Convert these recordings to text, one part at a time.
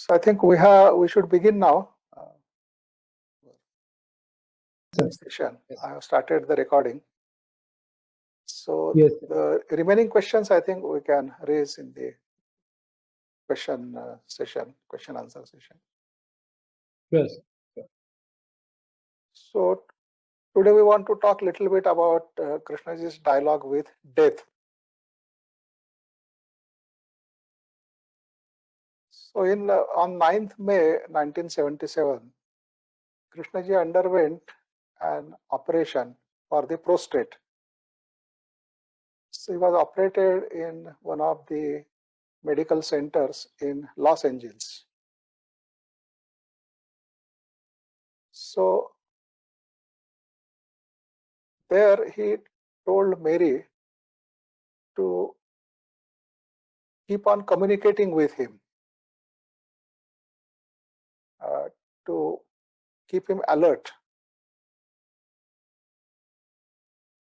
So I think we should begin now. This session. Yes. I have started the recording. So Yes. the remaining questions I think we can raise in the question answer session. Yes. So today we want to talk a little bit about Krishnaji's dialogue with death. So on 9th May 1977, Krishnaji underwent an operation for the prostate. So he was operated in one of the medical centers in Los Angeles. So there he told Mary to keep on communicating with him, to keep him alert,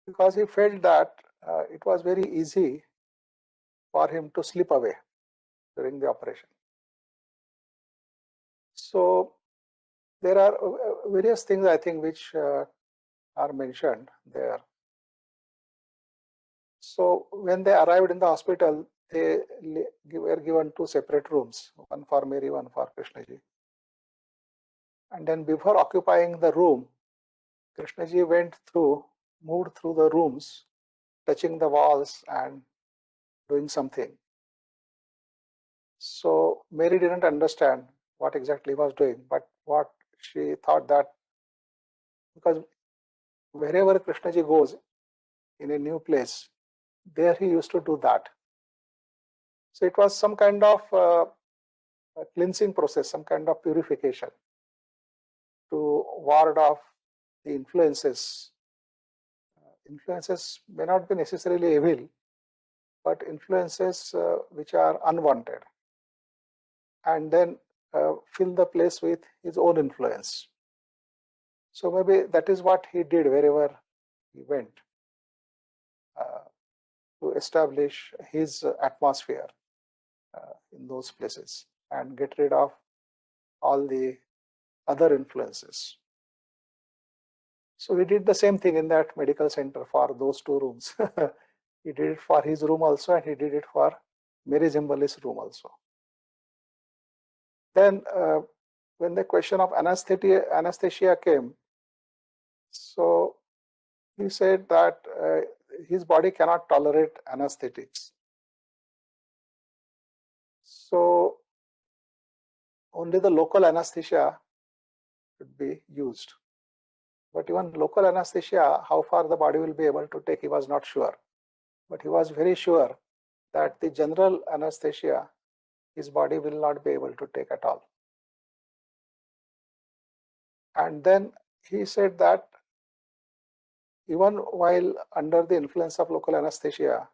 because he felt that it was very easy for him to slip away during the operation. So there are various things I think which are mentioned there. So when they arrived in the hospital, they were given two separate rooms, one for Mary, one for Krishnaji. And then before occupying the room, Krishnaji moved through the rooms, touching the walls and doing something. So Mary didn't understand what exactly he was doing, but what she thought that, because wherever Krishnaji goes in a new place, there he used to do that. So it was some kind of a cleansing process, some kind of purification to ward off the influences. Influences may not be necessarily evil, but influences which are unwanted, and then fill the place with his own influence. So maybe that is what he did wherever he went, to establish his atmosphere in those places and get rid of all the other influences. So he did the same thing in that medical center for those two rooms. He did it for his room also, and he did it for Mary Zimbali's room also. Then when the question of anesthesia came, so he said that his body cannot tolerate anesthetics. So only the local anesthesia should be used. But even local anesthesia, how far the body will be able to take, he was not sure. But he was very sure that the general anesthesia, his body will not be able to take at all. And then he said that even while under the influence of local anesthesia,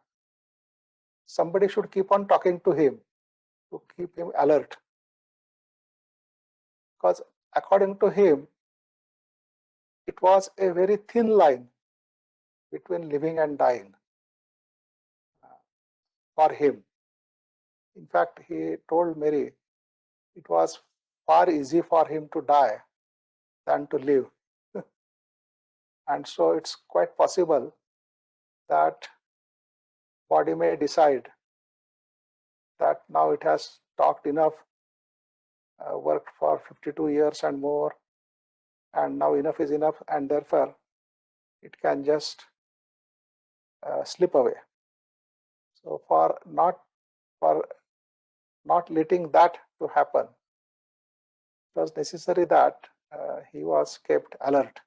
somebody should keep on talking to him to keep him alert. Because according to him, it was a very thin line between living and dying for him. In fact, he told Mary it was far easier for him to die than to live. And so it's quite possible that body may decide that now it has talked enough, worked for 52 years and more, and now enough is enough, and therefore it can just slip away. So for not letting that to happen, it was necessary that he was kept alert.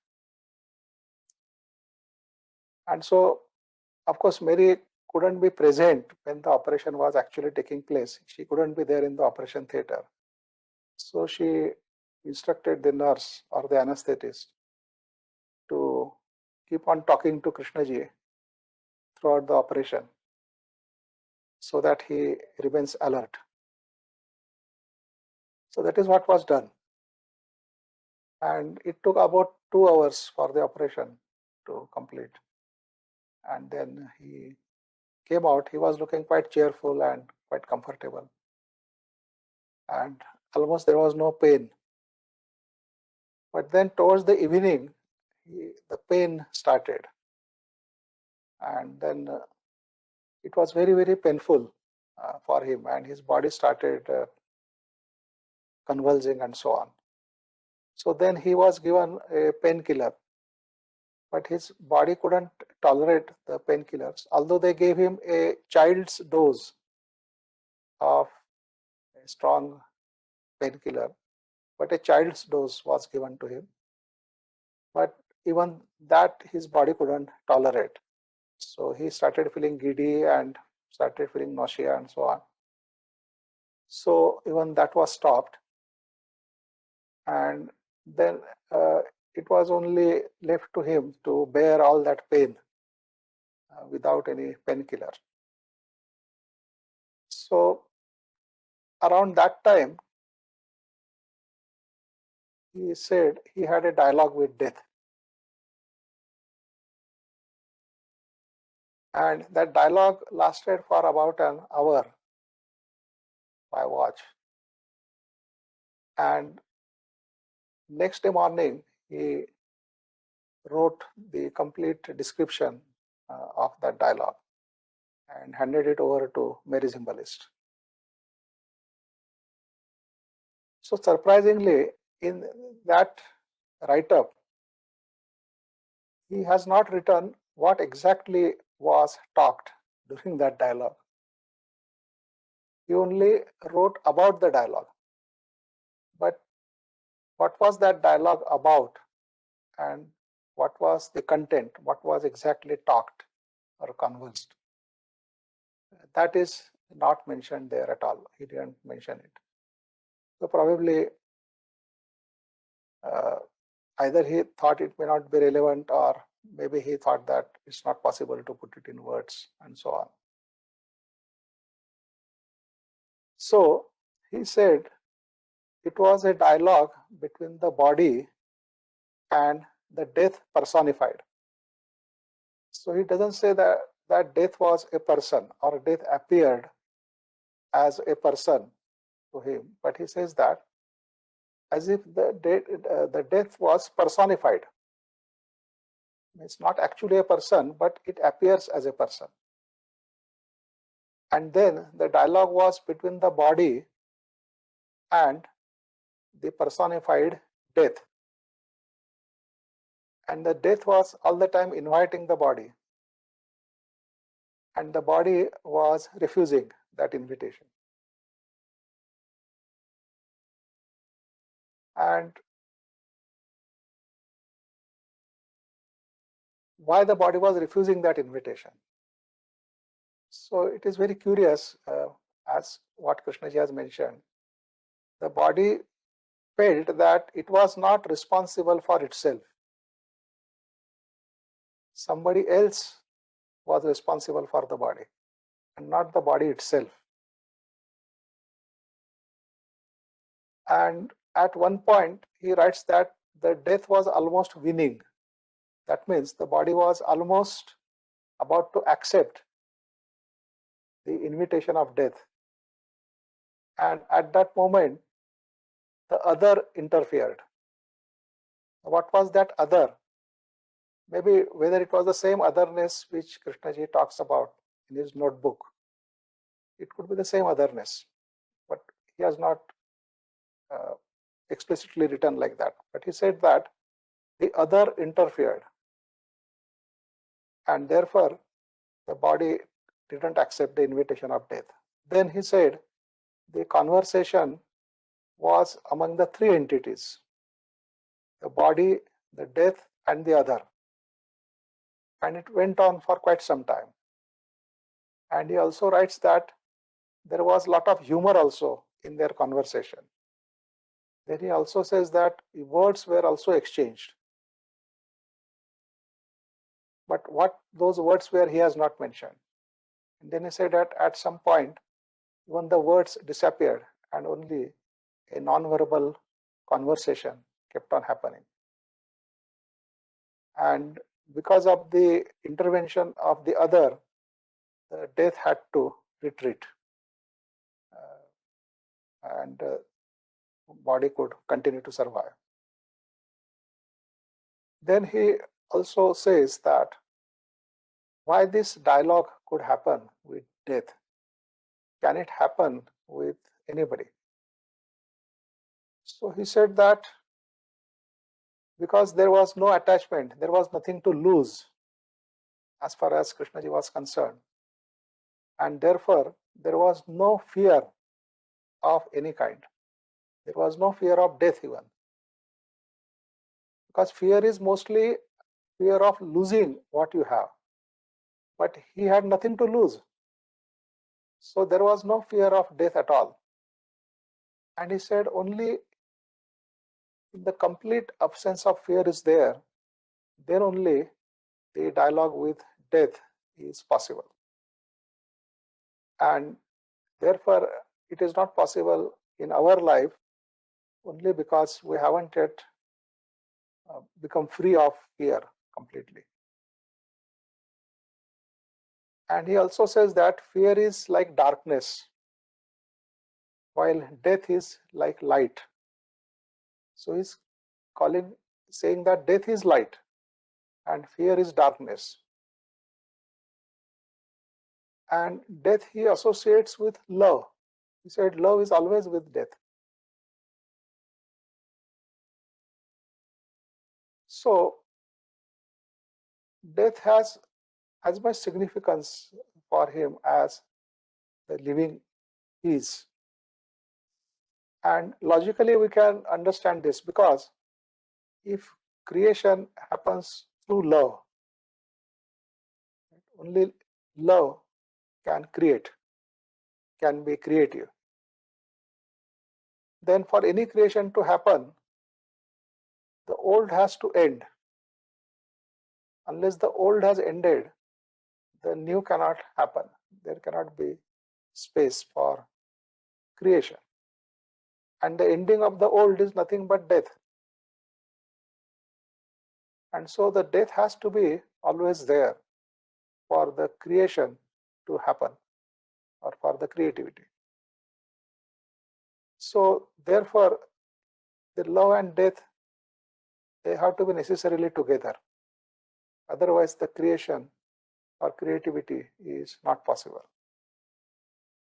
And so, of course, Mary couldn't be present when the operation was actually taking place. She couldn't be there in the operation theater. So she instructed the nurse or the anesthetist to keep on talking to Krishnaji throughout the operation so that he remains alert. So that is what was done. And it took about 2 hours for the operation to complete. And then he came out. He was looking quite cheerful and quite comfortable. And almost there was no pain. But then towards the evening, the pain started. And then it was very, very painful for him, and his body started convulsing and so on. So then he was given a painkiller, but his body couldn't tolerate the painkillers, although they gave him a child's dose of a strong painkiller, but a child's dose was given to him. But even that his body couldn't tolerate. So he started feeling giddy and started feeling nausea and so on. So even that was stopped. And then it was only left to him to bear all that pain without any painkiller. So around that time, he said he had a dialogue with death. And that dialogue lasted for about an hour by watch. And next day morning, he wrote the complete description of that dialogue and handed it over to Mary's Symbolist. So surprisingly, in that write-up, he has not written what exactly was talked during that dialogue. He only wrote about the dialogue. But what was that dialogue about, and what was the content, what was exactly talked or conversed? That is not mentioned there at all. He didn't mention it. So probably either he thought it may not be relevant, or maybe he thought that it's not possible to put it in words and so on. So he said it was a dialogue between the body and the death personified. So he doesn't say that death was a person or death appeared as a person to him, but he says that as if the death was personified. It's not actually a person, but it appears as a person. And then the dialogue was between the body and the personified death. And the death was all the time inviting the body. And the body was refusing that invitation. And why the body was refusing that invitation? So it is very curious, as what Krishnaji has mentioned. The body felt that it was not responsible for itself. Somebody else was responsible for the body and not the body itself. And at one point, he writes that the death was almost winning. That means the body was almost about to accept the invitation of death. And at that moment, the other interfered. What was that other? Maybe whether it was the same otherness which Krishnaji talks about in his notebook. It could be the same otherness, but he has not explicitly written like that. But he said that the other interfered, and therefore the body didn't accept the invitation of death. Then he said the conversation was among the three entities: the body, the death, and the other. And it went on for quite some time. And he also writes that there was a lot of humor also in their conversation. Then he also says that words were also exchanged. But what those words were, he has not mentioned. And then he said that at some point, even the words disappeared and only a non-verbal conversation kept on happening. And because of the intervention of the other, the death had to retreat. And body could continue to survive. Then he also says that why this dialogue could happen with death. Can it happen with anybody? So he said that because there was no attachment, there was nothing to lose as far as Krishnaji was concerned, and therefore there was no fear of any kind. There was no fear of death even, because fear is mostly fear of losing what you have, but he had nothing to lose, so there was no fear of death at all. And he said only in the complete absence of fear is there, then only the dialogue with death is possible. And therefore it is not possible in our life only because we haven't yet become free of fear completely. And he also says that fear is like darkness, while death is like light. So he's saying that death is light and fear is darkness. And death he associates with love. He said love is always with death. So death has as much significance for him as the living is. And logically we can understand this, because if creation happens through love, only love can create, can be creative. Then for any creation to happen, the old has to end. Unless the old has ended, the new cannot happen. There cannot be space for creation. And the ending of the old is nothing but death. And so the death has to be always there for the creation to happen, or for the creativity. So therefore the love and death, they have to be necessarily together. Otherwise the creation or creativity is not possible.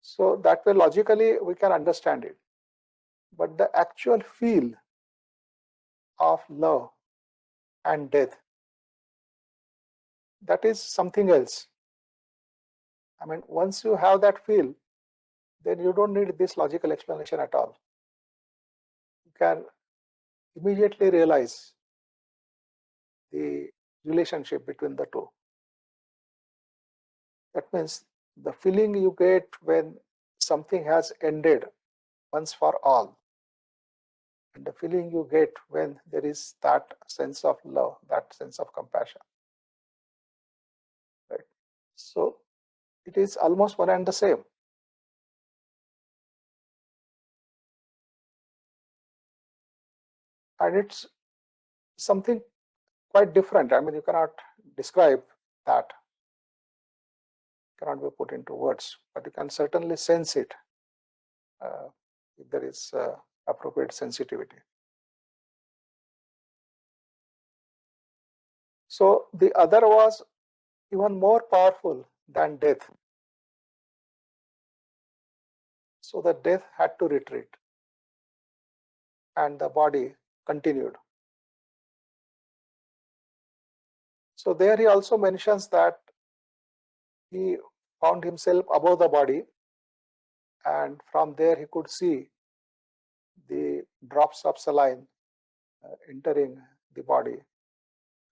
So that way logically we can understand it. But the actual feel of love and death, that is something else. I mean, once you have that feel, then you don't need this logical explanation at all. You can immediately realize the relationship between the two. That means the feeling you get when something has ended once for all, and the feeling you get when there is that sense of love, that sense of compassion. Right? So it is almost one and the same. And it's something quite different. I mean, you cannot describe that, cannot be put into words, but you can certainly sense it if there is appropriate sensitivity. So the other was even more powerful than death. So the death had to retreat and the body continued. So there he also mentions that he found himself above the body, and from there he could see the drops of saline entering the body.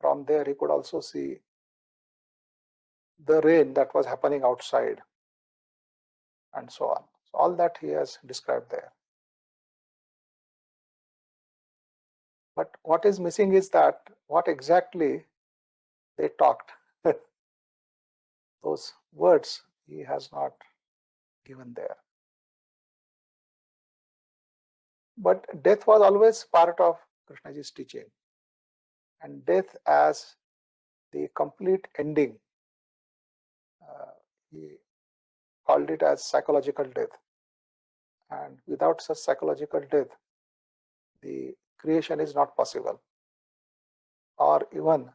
From there he could also see the rain that was happening outside, and so on. So all that he has described there. But what is missing is that what exactly they talked. Those words he has not given there. But death was always part of Krishnaji's teaching, and death as the complete ending, he called it as psychological death. And without such psychological death, the creation is not possible, or even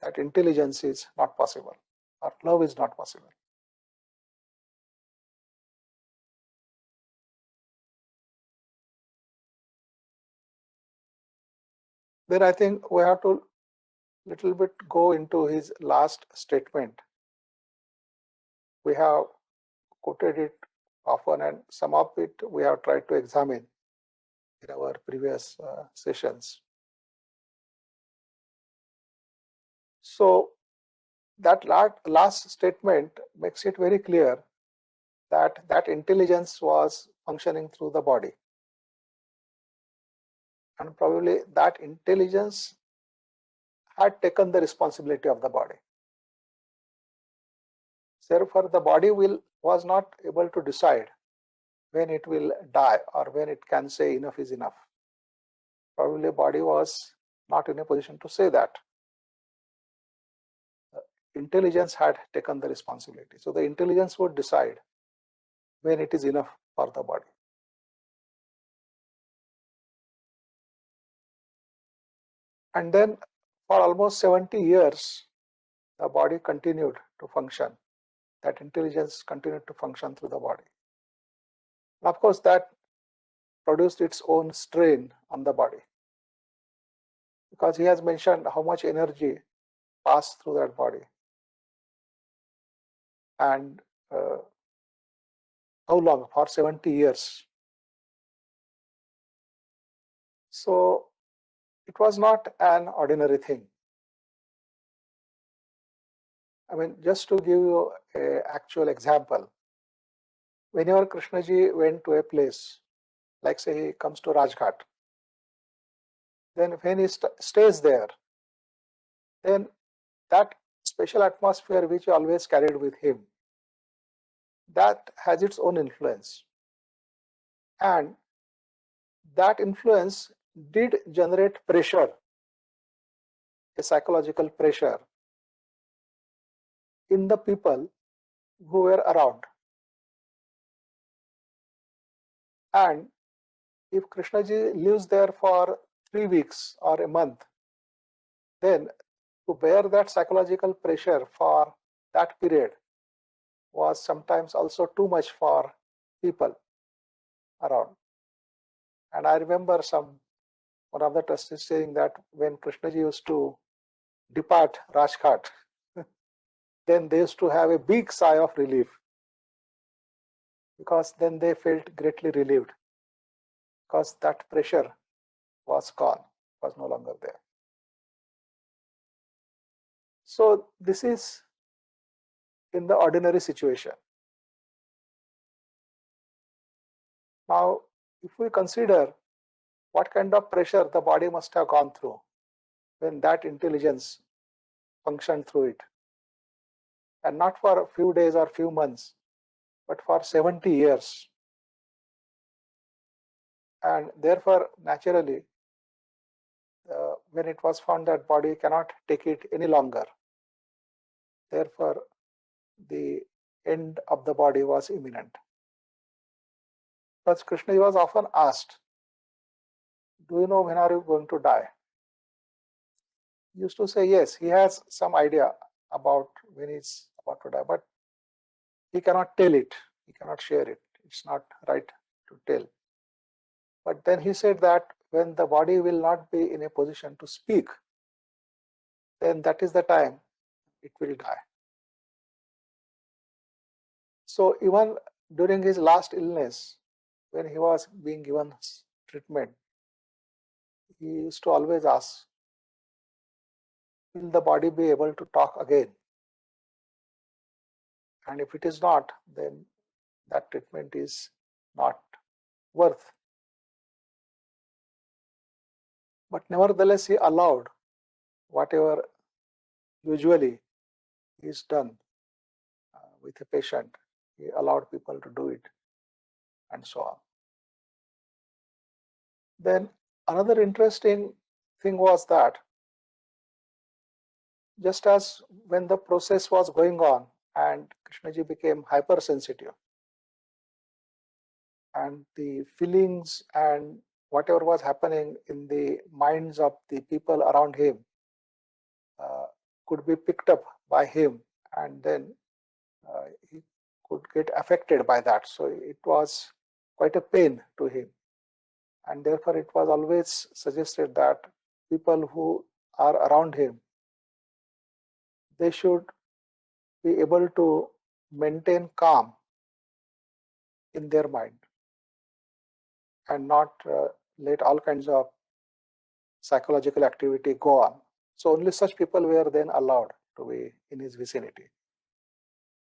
that intelligence is not possible, or love is not possible. Then I think we have to little bit go into his last statement. We have quoted it often, and some of it we have tried to examine in our previous sessions. So that last statement makes it very clear that that intelligence was functioning through the body, and probably that intelligence had taken the responsibility of the body. Therefore, the body was not able to decide when it will die or when it can say enough is enough. Probably body was not in a position to say that. Intelligence had taken the responsibility. So the intelligence would decide when it is enough for the body. And then for almost 70 years, the body continued to function. That intelligence continued to function through the body. And of course, that produced its own strain on the body, because he has mentioned how much energy passed through that body, and how long? For 70 years. So it was not an ordinary thing. I mean, just to give you an actual example, whenever Krishnaji went to a place, like say he comes to Rajghat, then when he stays there, then that special atmosphere which he always carried with him, that has its own influence. And that influence did generate pressure, a psychological pressure in the people who were around. And if Krishnaji lives there for 3 weeks or a month, then to bear that psychological pressure for that period was sometimes also too much for people around. And I remember one of the trustees saying that when Krishnaji used to depart Rajghat, then they used to have a big sigh of relief, because then they felt greatly relieved, because that pressure was gone, was no longer there. So this is in the ordinary situation. Now, if we consider what kind of pressure the body must have gone through when that intelligence functioned through it, and not for a few days or few months, but for 70 years. And therefore, naturally, when it was found that body cannot take it any longer, therefore the end of the body was imminent. But Krishna was often asked, do you know when are you going to die? He used to say yes, he has some idea about when he's about to die, but he cannot tell it, he cannot share it. It's not right to tell. But then he said that when the body will not be in a position to speak, then that is the time it will die. So even during his last illness, when he was being given treatment, he used to always ask, will the body be able to talk again? And if it is not, then that treatment is not worth. But nevertheless, he allowed whatever usually is done with a patient, he allowed people to do it, and so on. Then another interesting thing was that just as when the process was going on and Krishnaji became hypersensitive, and the feelings and whatever was happening in the minds of the people around him could be picked up by him, and then he could get affected by that. So it was quite a pain to him, and therefore it was always suggested that people who are around him, they should be able to maintain calm in their mind and not let all kinds of psychological activity go on. So only such people were then allowed to be in his vicinity,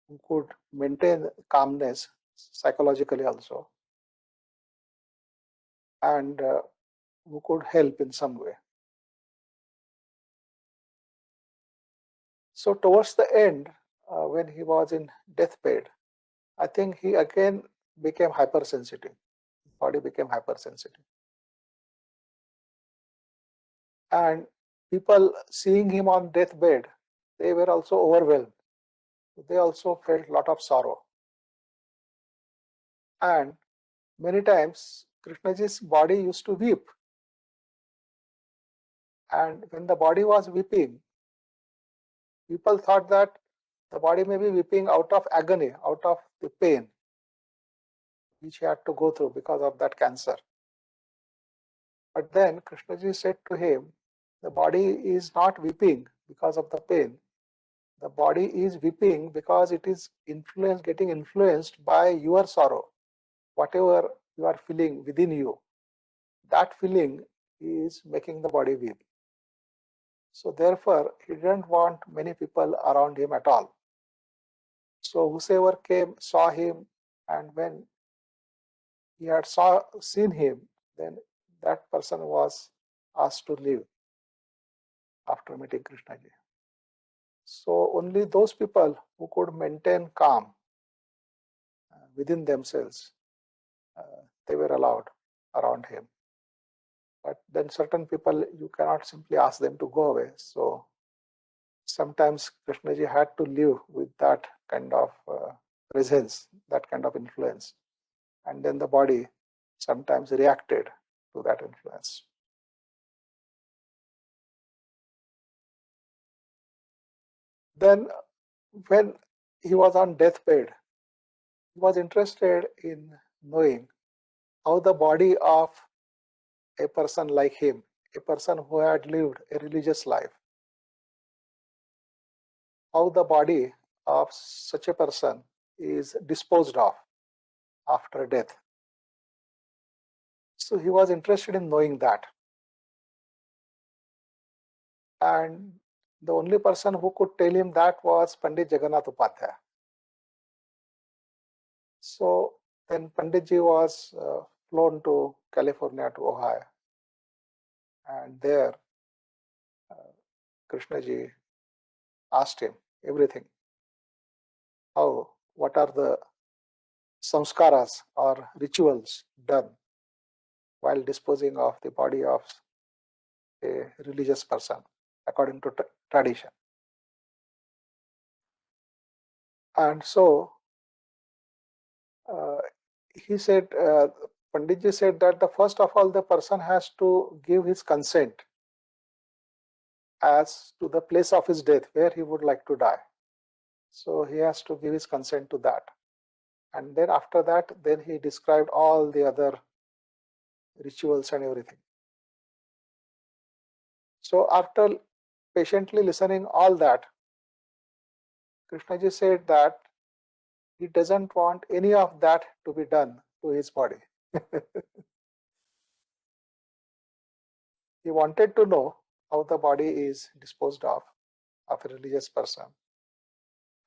who could maintain calmness psychologically also, and who could help in some way. So towards the end, when he was in deathbed, I think he again became hypersensitive. His body became hypersensitive. And people seeing him on deathbed, they were also overwhelmed. They also felt a lot of sorrow. And many times, Krishnaji's body used to weep. And when the body was weeping, people thought that the body may be weeping out of agony, out of the pain which he had to go through because of that cancer. But then Krishnaji said to him, the body is not weeping because of the pain. The body is weeping because it is getting influenced by your sorrow. Whatever you are feeling within you, that feeling is making the body weep. So therefore, he didn't want many people around him at all. So whosoever came, saw him, and when he had seen him, then that person was asked to leave after meeting Krishnaji. So only those people who could maintain calm within themselves, they were allowed around him. But then certain people, you cannot simply ask them to go away. So sometimes Krishnaji had to live with that kind of presence, that kind of influence. And then the body sometimes reacted to that influence. Then when he was on deathbed, he was interested in knowing how the body of a person like him, a person who had lived a religious life, how the body of such a person is disposed of after death. So he was interested in knowing that. And the only person who could tell him that was Pandit Jagannath Upadhyaya. So then Panditji was flown to California, to Ohio. And there, Krishnaji asked him everything. What are the samskaras or rituals done while disposing of the body of a religious person according to tradition. And so he said, Panditji said that the first of all, the person has to give his consent as to the place of his death, where he would like to die. So he has to give his consent to that. And then after that, then he described all the other rituals and everything. So after patiently listening all that, Krishnaji said that he doesn't want any of that to be done to his body. He wanted to know how the body is disposed of a religious person.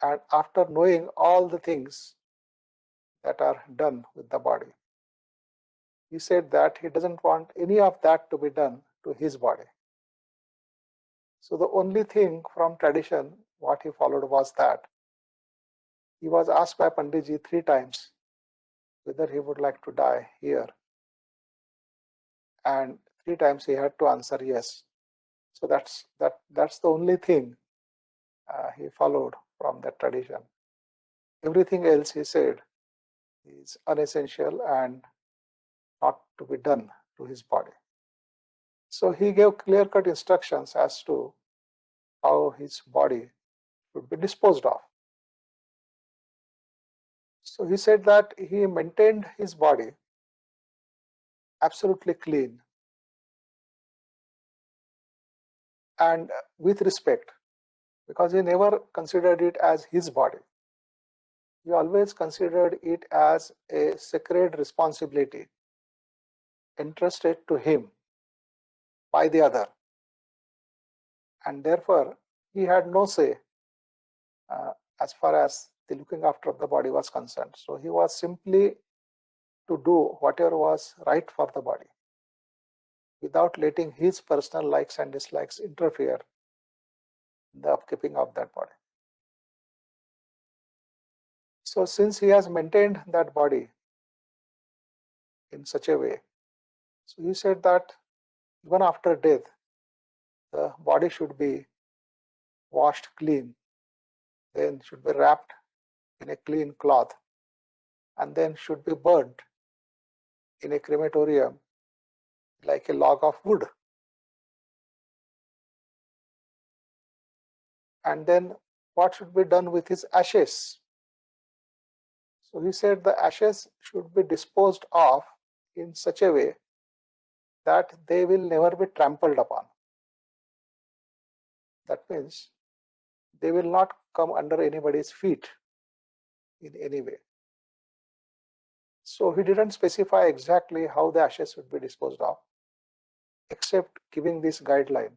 And after knowing all the things that are done with the body, he said that he doesn't want any of that to be done to his body. So the only thing from tradition, what he followed was that he was asked by Panditji 3 times whether he would like to die here. And 3 times he had to answer yes. So that's the only thing he followed from that tradition. Everything else, he said, is unessential and not to be done to his body. So he gave clear-cut instructions as to how his body should be disposed of. So he said that he maintained his body absolutely clean and with respect, because he never considered it as his body. He always considered it as a sacred responsibility entrusted to him by the other, and therefore he had no say as far as the looking after of the body was concerned. So he was simply to do whatever was right for the body without letting his personal likes and dislikes interfere in the upkeeping of that body. So since he has maintained that body in such a way, so he said that even after death, the body should be washed clean, then should be wrapped in a clean cloth, and then should be burnt in a crematorium like a log of wood. And then what should be done with his ashes? So he said the ashes should be disposed of in such a way that they will never be trampled upon. That means they will not come under anybody's feet in any way. So he didn't specify exactly how the ashes should be disposed of, except giving this guideline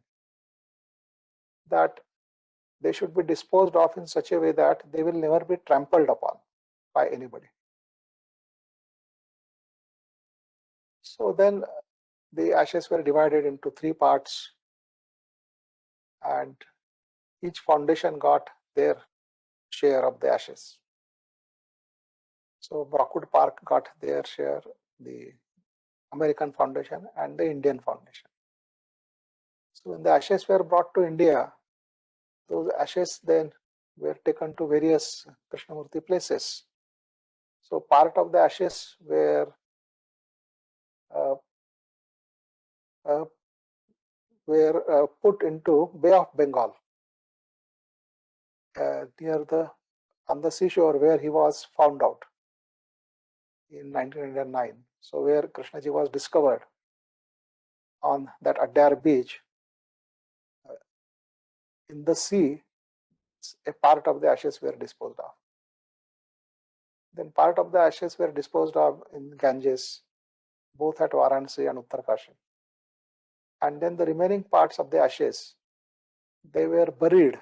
that they should be disposed of in such a way that they will never be trampled upon by anybody. So then the ashes were divided into 3 parts, and each foundation got their share of the ashes. So Brockwood Park got their share, the American Foundation and the Indian Foundation. So when the ashes were brought to India, those ashes then were taken to various Krishnamurti places. So part of the ashes were uh, put into Bay of Bengal near on the seashore where he was found out in 1909. So where Krishnaji was discovered on that Adair beach in the sea, a part of the ashes were disposed of. Then part of the ashes were disposed of in Ganges, both at Varanasi and Uttarkashi. And then the remaining parts of the ashes, they were buried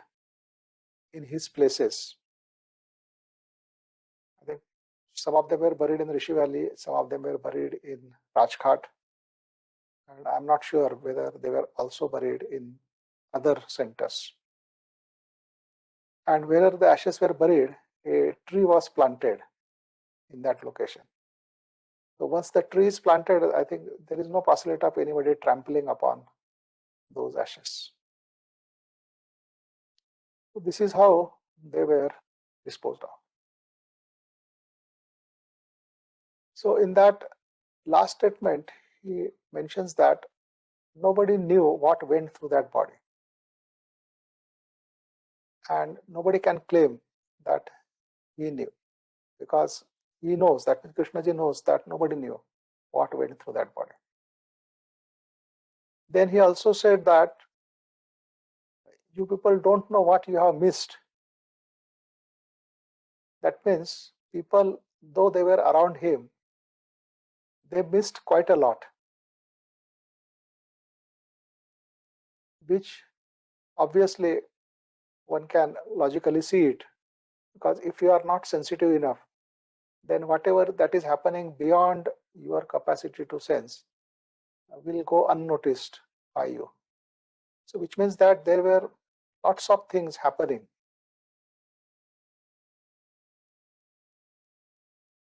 in his places. I think some of them were buried in Rishi Valley, some of them were buried in Rajghat, and I'm not sure whether they were also buried in other centers. And wherever the ashes were buried, a tree was planted in that location. So once the tree is planted, I think there is no possibility of anybody trampling upon those ashes. So this is how they were disposed of. So in that last statement, he mentions that nobody knew what went through that body. And nobody can claim that he knew, because he knows, that Krishnaji knows that nobody knew what went through that body. Then he also said that you people don't know what you have missed. That means people, though they were around him, they missed quite a lot, which obviously one can logically see it, because if you are not sensitive enough, then whatever that is happening beyond your capacity to sense will go unnoticed by you. So which means that there were lots of things happening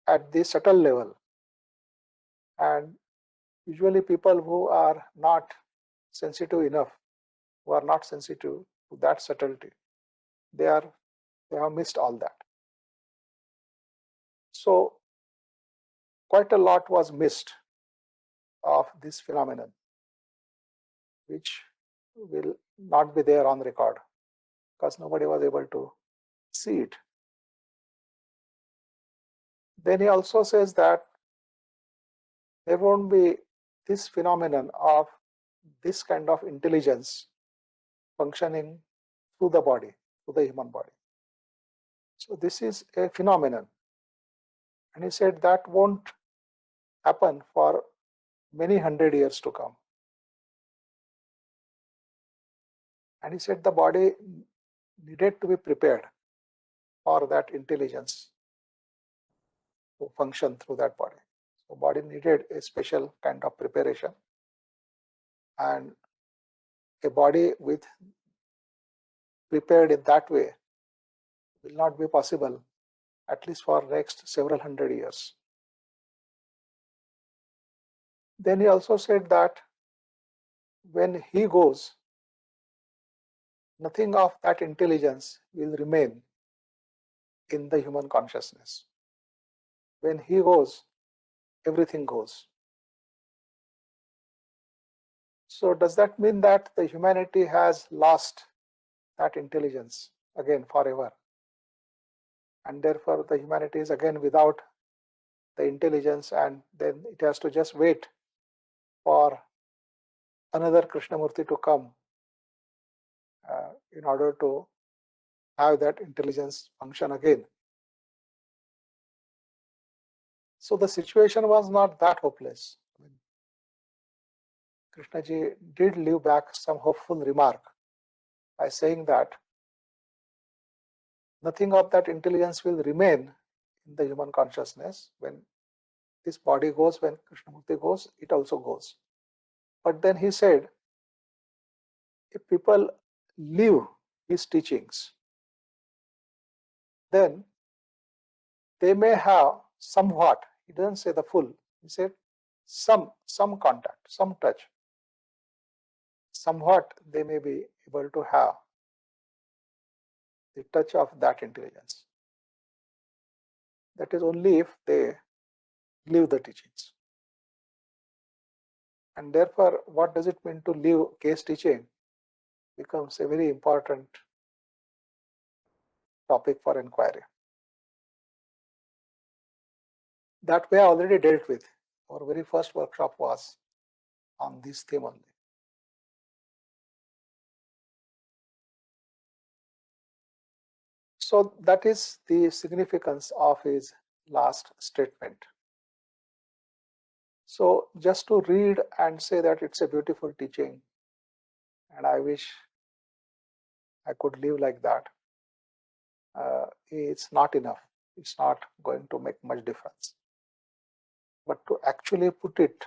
at the subtle level, and usually people who are not sensitive enough, who are not sensitive to that subtlety, they have missed all that. So quite a lot was missed of this phenomenon, which will not be there on record because nobody was able to see it. Then he also says that there won't be this phenomenon of this kind of intelligence functioning through the body, through the human body. So this is a phenomenon. And he said that won't happen for many hundred years to come. And he said the body needed to be prepared for that intelligence to function through that body. So body needed a special kind of preparation, and a body with prepared in that way will not be possible at least for next several hundred years. Then he also said that when he goes, nothing of that intelligence will remain in the human consciousness. When he goes, everything goes. So does that mean that the humanity has lost that intelligence again forever? And therefore the humanity is again without the intelligence, and then it has to just wait for another Krishnamurti to come in order to have that intelligence function again. So the situation was not that hopeless. Krishnaji did leave back some hopeful remark by saying that nothing of that intelligence will remain in the human consciousness. When this body goes, when Krishnamurti goes, it also goes. But then he said, if people leave his teachings, then they may have somewhat, he doesn't say the full, he said some contact, some touch. Somewhat they may be able to have the touch of that intelligence. That is only if they leave the teachings. And therefore, what does it mean to leave case teaching becomes a very important topic for inquiry. That we have already dealt with. Our very first workshop was on this theme only. So that is the significance of his last statement. So just to read and say that it's a beautiful teaching and I wish I could live like that, it's not enough. It's not going to make much difference. But to actually put it,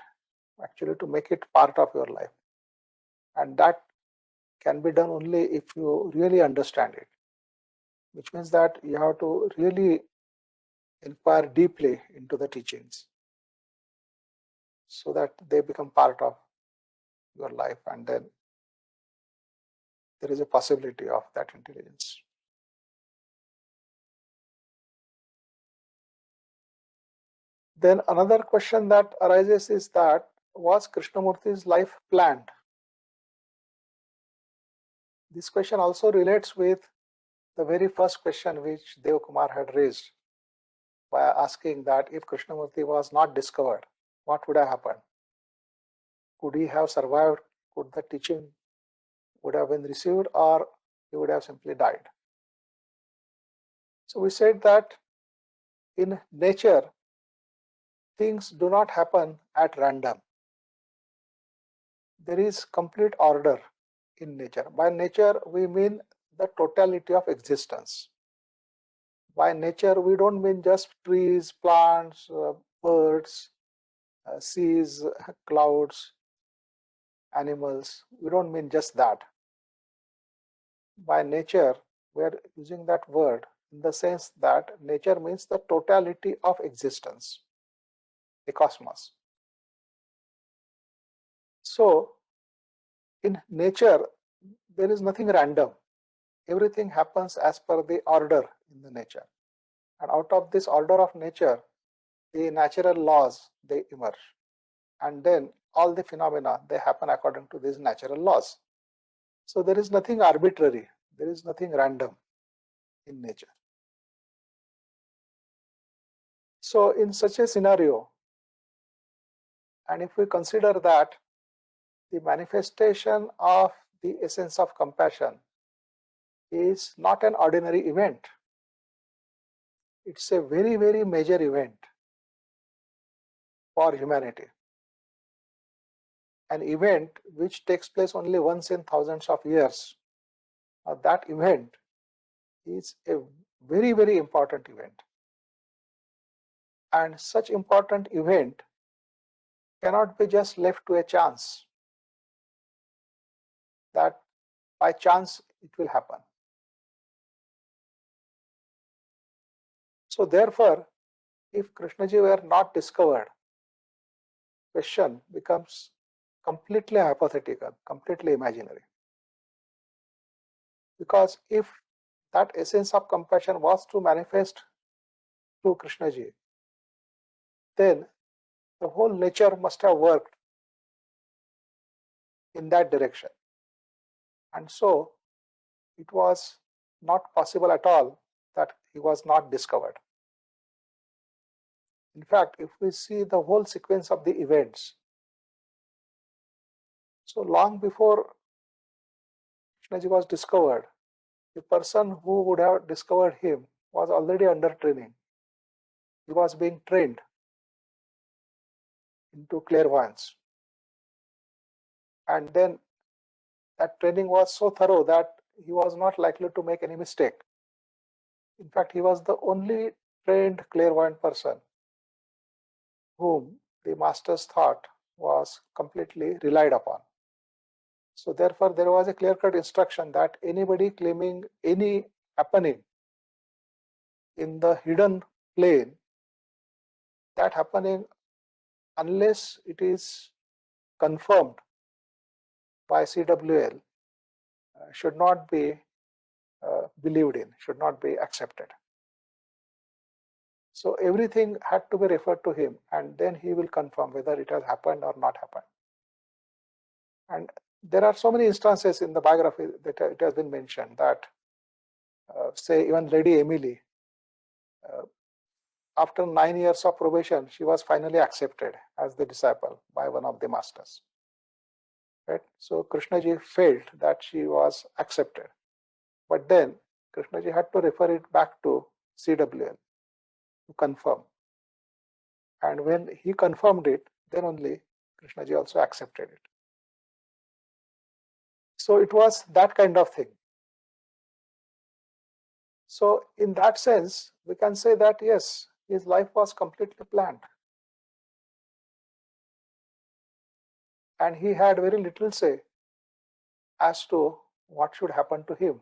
actually to make it part of your life, and that can be done only if you really understand it, which means that you have to really inquire deeply into the teachings so that they become part of your life, and then there is a possibility of that intelligence. Then another question that arises is that, was Krishnamurti's life planned? This question also relates with the very first question which Dev Kumar had raised by asking that if Krishnamurti was not discovered, what would have happened? Could he have survived? Could the teaching would have been received, or he would have simply died? So we said that in nature, things do not happen at random. There is complete order in nature. By nature, we mean the totality of existence. By nature, we don't mean just trees, plants, birds, seas, clouds, animals. We don't mean just that. By nature, we are using that word in the sense that nature means the totality of existence, the cosmos. So, in nature, there is nothing random. Everything happens as per the order in the nature. And out of this order of nature, the natural laws, they emerge. and then all the phenomena, they happen according to these natural laws. So there is nothing arbitrary, there is nothing random in nature. So in such a scenario, and if we consider that the manifestation of the essence of compassion is not an ordinary event, it's a very, very major event for humanity. An event which takes place only once in thousands of years. That event is a very, very important event. And such important event cannot be just left to a chance, that by chance it will happen. So therefore, if Krishnaji were not discovered, question becomes completely hypothetical, completely imaginary. Because if that essence of compassion was to manifest through Krishnaji, then the whole nature must have worked in that direction. And so it was not possible at all that he was not discovered. In fact, if we see the whole sequence of the events, so long before Krishnaji was discovered, the person who would have discovered him was already under training. He was being trained into clairvoyance. And then that training was so thorough that he was not likely to make any mistake. In fact, he was the only trained clairvoyant person whom the masters thought was completely relied upon. So therefore, there was a clear-cut instruction that anybody claiming any happening in the hidden plane, that happening, unless it is confirmed by CWL, should not be believed in, should not be accepted. So everything had to be referred to him, and then he will confirm whether it has happened or not happened. And there are so many instances in the biography that it has been mentioned that, say, even Lady Emily, after 9 years of probation, she was finally accepted as the disciple by one of the masters. Right? So Krishnaji felt that she was accepted, but then Krishnaji had to refer it back to CWL to confirm. And when he confirmed it, then only Krishnaji also accepted it. So it was that kind of thing. So in that sense, we can say that yes, his life was completely planned. And he had very little say as to what should happen to him.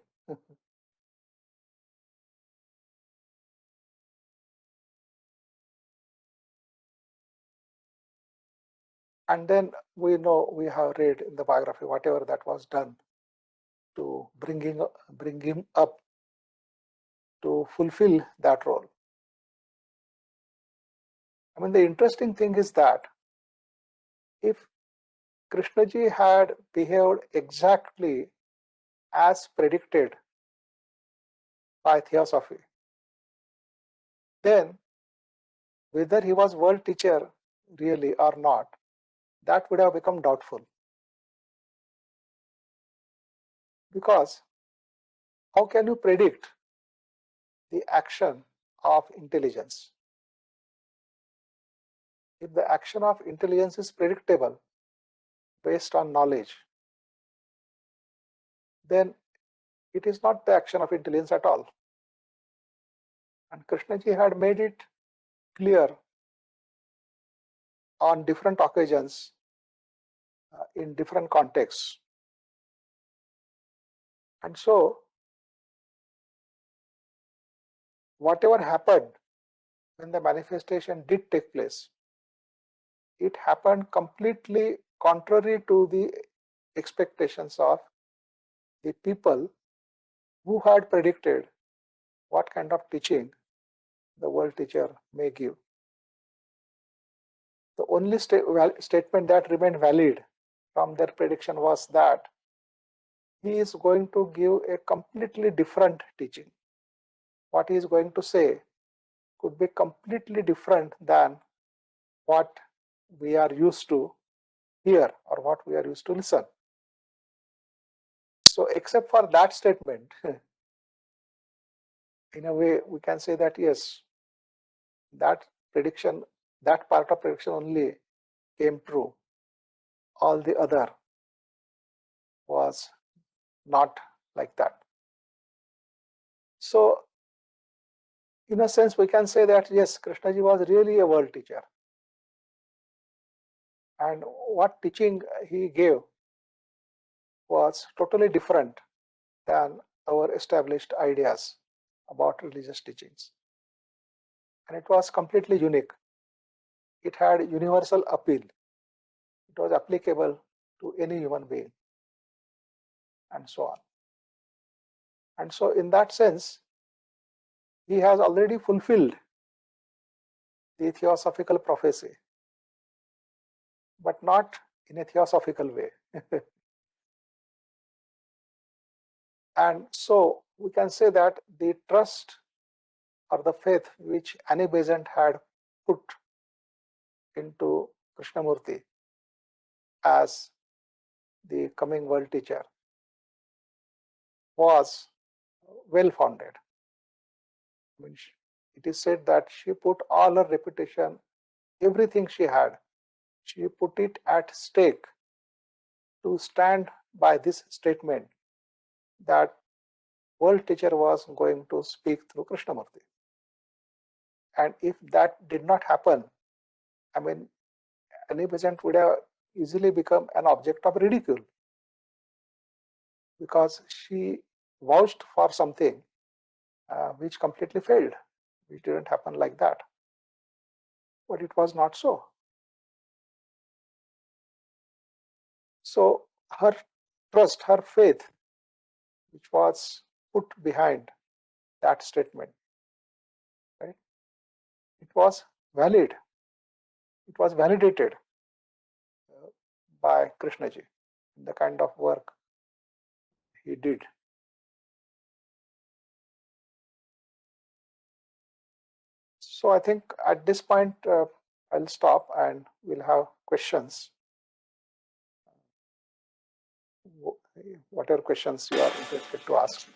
And then we know, we have read in the biography, whatever that was done to bring him up to fulfill that role. I mean, the interesting thing is that if Krishnaji had behaved exactly as predicted by theosophy, then whether he was world teacher really or not, that would have become doubtful. Because how can you predict the action of intelligence? If the action of intelligence is predictable based on knowledge, then it is not the action of intelligence at all. And Krishnaji had made it clear on different occasions, in different contexts. And so, whatever happened when the manifestation did take place, it happened completely contrary to the expectations of the people who had predicted what kind of teaching the world teacher may give. the only statement that remained valid from their prediction was that he is going to give a completely different teaching. What he is going to say could be completely different than what we are used to hear or what we are used to listen. So except for that statement, in a way we can say that yes, that prediction, that part of prediction only came true. All the other was not like that. So in a sense we can say that yes, Krishnaji was really a world teacher, and what teaching he gave was totally different than our established ideas about religious teachings, and it was completely unique. It had universal appeal. It was applicable to any human being, and so on. And so in that sense, he has already fulfilled the theosophical prophecy, but not in a theosophical way. And so we can say that the trust or the faith which Annie Besant had put into Krishnamurti as the coming world teacher was well founded. It is said that she put all her reputation, everything she had, she put it at stake to stand by this statement that world teacher was going to speak through Krishnamurti. And if that did not happen, I mean, Annie Besant would have easily become an object of ridicule, because she vouched for something which completely failed, which didn't happen like that. But it was not so. So her trust, her faith, which was put behind that statement, right? It was valid. It was validated by Krishnaji in the kind of work he did. So I think at this point I'll stop and we'll have questions. Whatever questions you are interested to ask.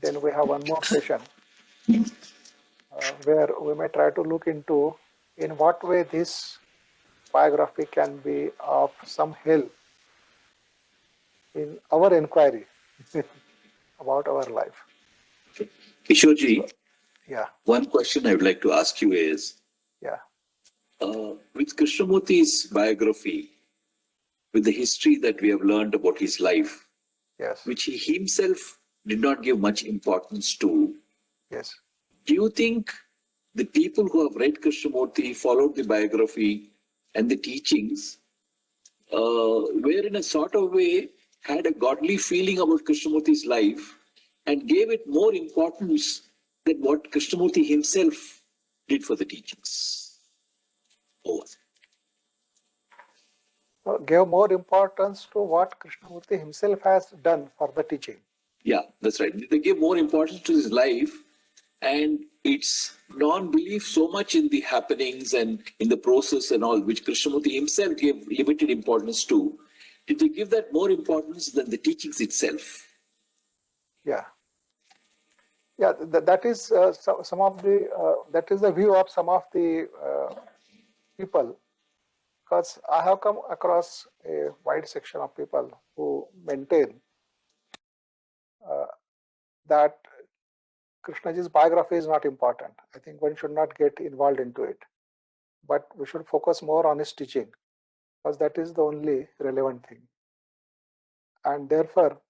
Then we have one more session where we may try to look into in what way this biography can be of some help in our inquiry about our life. Kishorji, Yeah, one question I would like to ask you is, yeah, with Krishnamurti's biography, with the history that we have learned about his life, yes, which he himself did not give much importance to, yes. do you think the people who have read Krishnamurti, followed the biography and the teachings, were in a sort of way had a godly feeling about Krishnamurti's life and gave it more importance than what Krishnamurti himself did for the teachings? Over. Gave more importance to what Krishnamurti himself has done for the teaching. Yeah, that's right. They give more importance to his life and its non-belief so much in the happenings and in the process and all, which Krishnamurti himself gave limited importance to. Did they give that more importance than the teachings itself? Yeah, yeah. That is some of the that is the view of some of the people, because I have come across a wide section of people who maintain that Krishnaji's biography is not important. I think one should not get involved into it, but we should focus more on his teaching, because that is the only relevant thing. And therefore,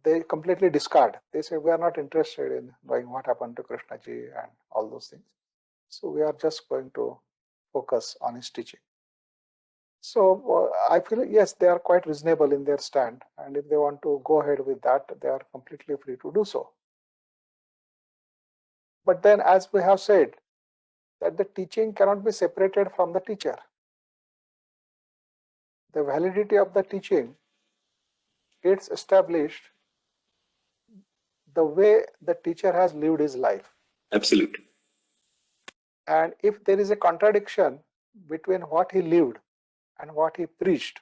they completely discard. They say we are not interested in knowing what happened to Krishnaji and all those things. So we are just going to focus on his teaching. So I feel yes, they are quite reasonable in their stand, and if they want to go ahead with that, they are completely free to do so. But then, as we have said, that the teaching cannot be separated from the teacher. The validity of the teaching gets established the way the teacher has lived his life. Absolutely. And if there is a contradiction between what he lived and what he preached,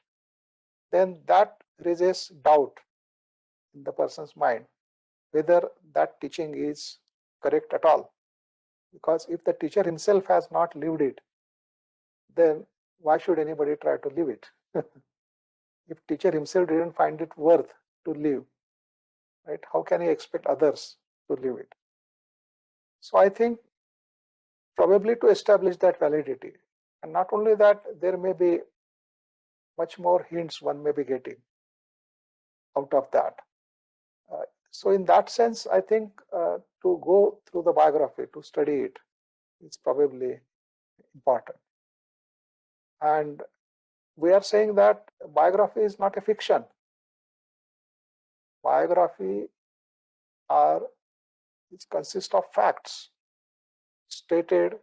then that raises doubt in the person's mind whether that teaching is correct at all. Because if the teacher himself has not lived it, then why should anybody try to live it? If teacher himself didn't find it worth to live, right, how can he expect others to live it? So I think probably to establish that validity, and not only that, there may be much more hints one may be getting out of that. So in that sense, I think to go through the biography, to study it, is probably important. And we are saying that biography is not a fiction. Biography it consists of facts stated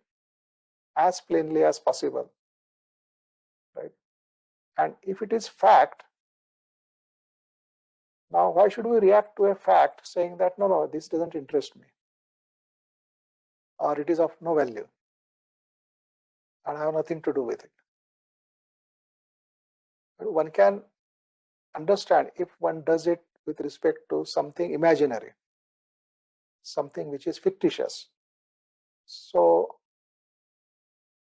as plainly as possible, right? And if it is fact, now why should we react to a fact saying that no, this doesn't interest me, or it is of no value, and I have nothing to do with it? One can understand if one does it with respect to something imaginary, something which is fictitious. So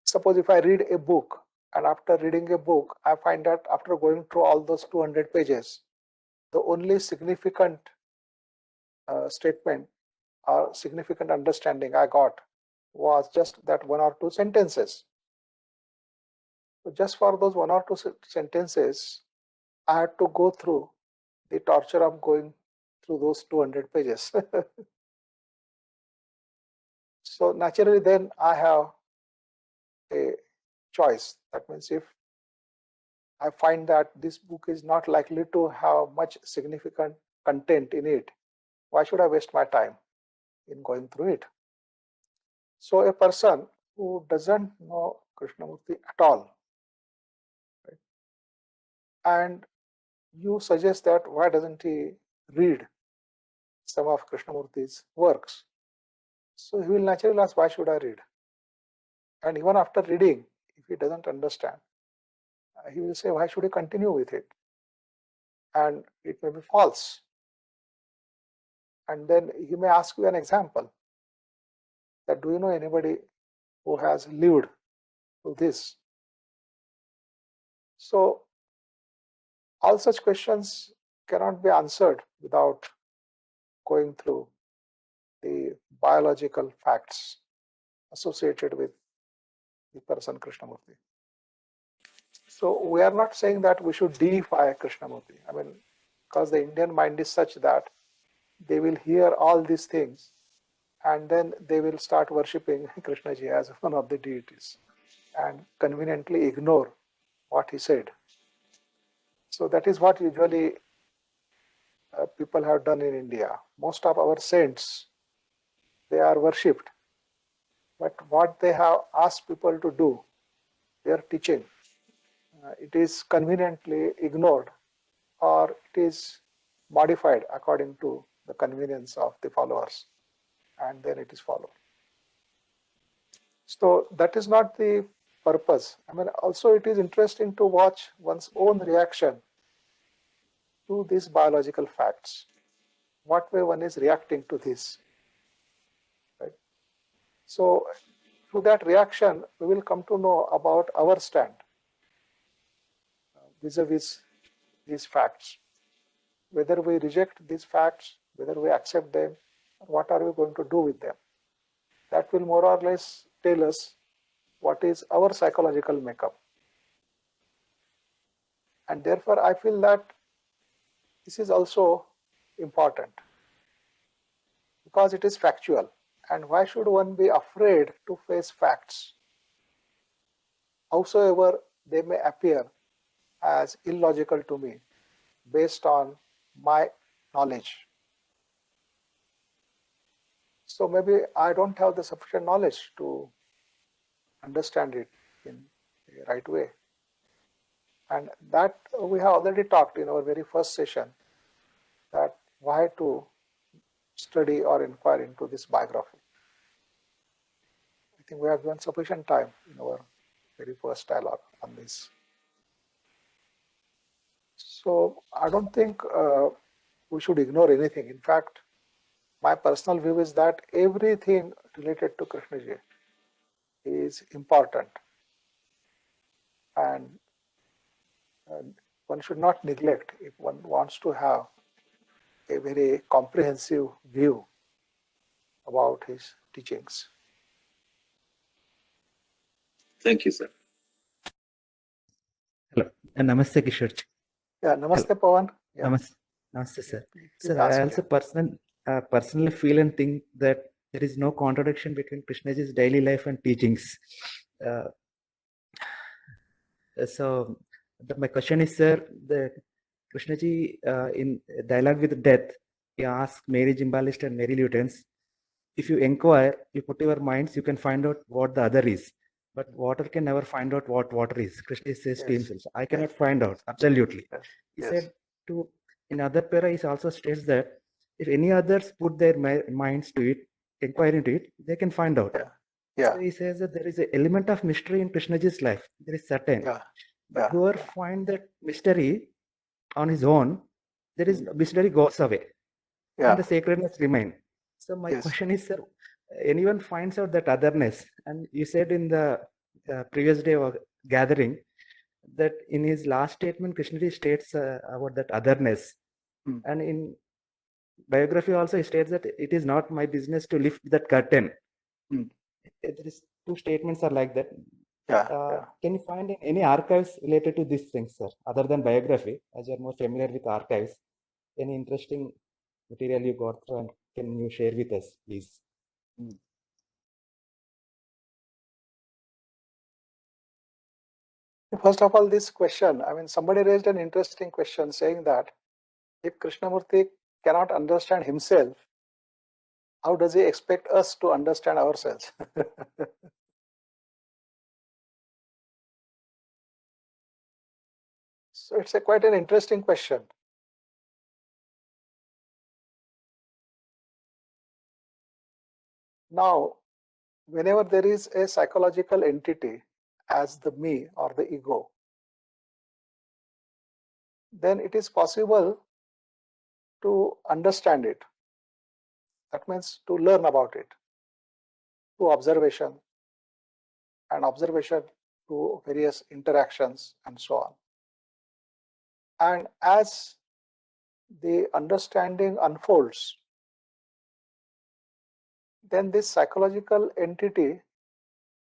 suppose if I read a book, and after reading a book, I find that after going through all those 200 pages, the only significant statement or significant understanding I got was just that one or two sentences. So just for those one or two sentences, I had to go through the torture of going through those 200 pages. So naturally then I have a choice. That means if I find that this book is not likely to have much significant content in it, why should I waste my time in going through it? So a person who doesn't know Krishnamurti at all, right, and you suggest that why doesn't he read some of Krishnamurti's works? So he will naturally ask, why should I read? And even after reading, if he doesn't understand, he will say, why should he continue with it? And it may be false. And then he may ask you an example that, do you know anybody who has lived through this? So all such questions cannot be answered without going through the biological facts associated with the person Krishnamurti. So we are not saying that we should deify Krishnamurti. I mean, because the Indian mind is such that they will hear all these things and then they will start worshipping Krishnaji as one of the deities and conveniently ignore what he said. So that is what usually people have done in India. Most of our saints, they are worshipped. But what they have asked people to do, their teaching, it is conveniently ignored or it is modified according to the convenience of the followers, and then it is followed. So that is not the purpose. I mean, also it is interesting to watch one's own reaction to these biological facts. What way one is reacting to this, right? So through that reaction, we will come to know about our stand vis-a-vis these facts. Whether we reject these facts, whether we accept them, what are we going to do with them? That will more or less tell us what is our psychological makeup. And therefore, I feel that this is also important because it is factual. And why should one be afraid to face facts, howsoever they may appear as illogical to me based on my knowledge? So maybe I don't have the sufficient knowledge to understand it in the right way. And that we have already talked in our very first session, that why to study or inquire into this biography. I think we have given sufficient time in our very first dialogue on this. So I don't think we should ignore anything. In fact, my personal view is that everything related to Krishnaji is important, and one should not neglect if one wants to have a very comprehensive view about his teachings. Thank you, sir. Hello. Namaste, Kishore. Yeah, namaste, Pawan. Yeah. Namaste, sir. Please Sir, ask, I also personally feel and think that there is no contradiction between Krishnaji's daily life and teachings. So my question is, sir, the Krishnaji in Dialogue with Death, he asked Mary Gymbalist and Mary Lutens, if you inquire, you put your minds, you can find out what the other is. But water can never find out what water is. Krishna says to himself, I cannot find out, absolutely. He said to, in other para, he also states that if any others put their minds to it, inquire into it, they can find out. So he says that there is an element of mystery in Krishnaji's life. There is certain. But whoever find that mystery on his own, there is mystery goes away. And the sacredness remain. So my question is, sir, anyone finds out that otherness, and you said in the previous day of gathering that in his last statement, Krishnaji states about that otherness. And in biography also he states that it is not my business to lift that curtain. There is two statements are like that. Can you find any archives related to these things, sir, other than biography, as you are more familiar with archives? Any interesting material you got through, and can you share with us, please? First of all, this question, I mean, somebody raised an interesting question saying that if Krishnamurti cannot understand himself, how does he expect us to understand ourselves? So it's quite an interesting question. Now, whenever there is a psychological entity as the me or the ego, then it is possible to understand it. That means to learn about it through observation, and observation through various interactions and so on. And as the understanding unfolds, then this psychological entity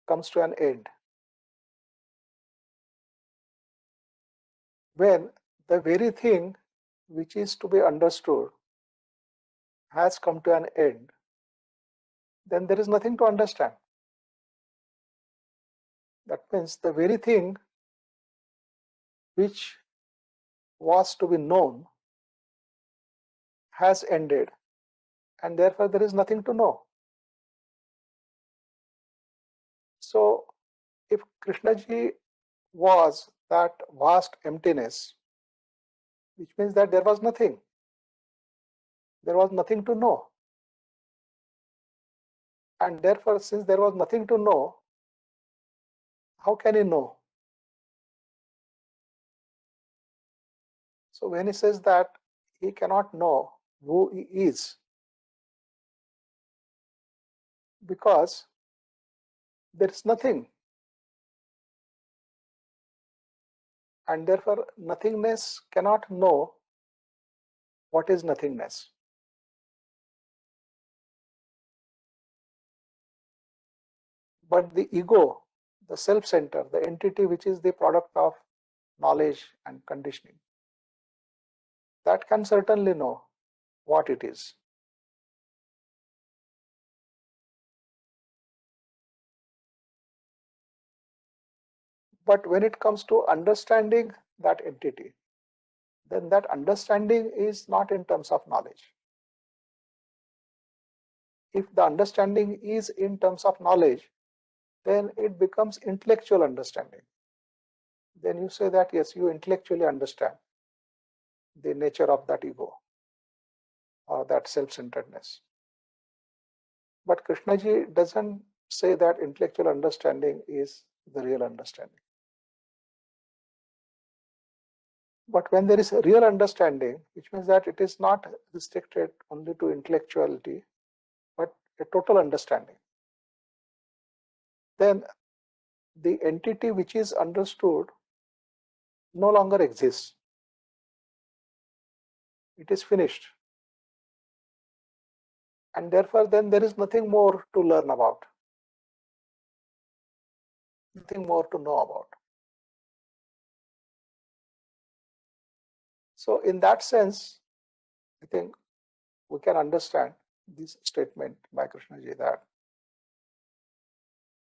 comes to an end. When the very thing which is to be understood has come to an end, then there is nothing to understand. That means the very thing which was to be known has ended, and therefore there is nothing to know. So if Krishnaji was that vast emptiness, which means that there was nothing. There was nothing to know. And therefore, since there was nothing to know, how can he know? So when he says that he cannot know who he is, because there is nothing. And therefore, nothingness cannot know what is nothingness. But the ego, the self-center, the entity which is the product of knowledge and conditioning, that can certainly know what it is. But when it comes to understanding that entity, then that understanding is not in terms of knowledge. If the understanding is in terms of knowledge, then it becomes intellectual understanding. Then you say that yes, you intellectually understand the nature of that ego or that self-centeredness. But Krishnaji doesn't say that intellectual understanding is the real understanding. But when there is a real understanding, which means that it is not restricted only to intellectuality, but a total understanding, then the entity which is understood no longer exists. It is finished. And therefore, then there is nothing more to learn about, nothing more to know about. So in that sense, I think we can understand this statement by Krishnaji that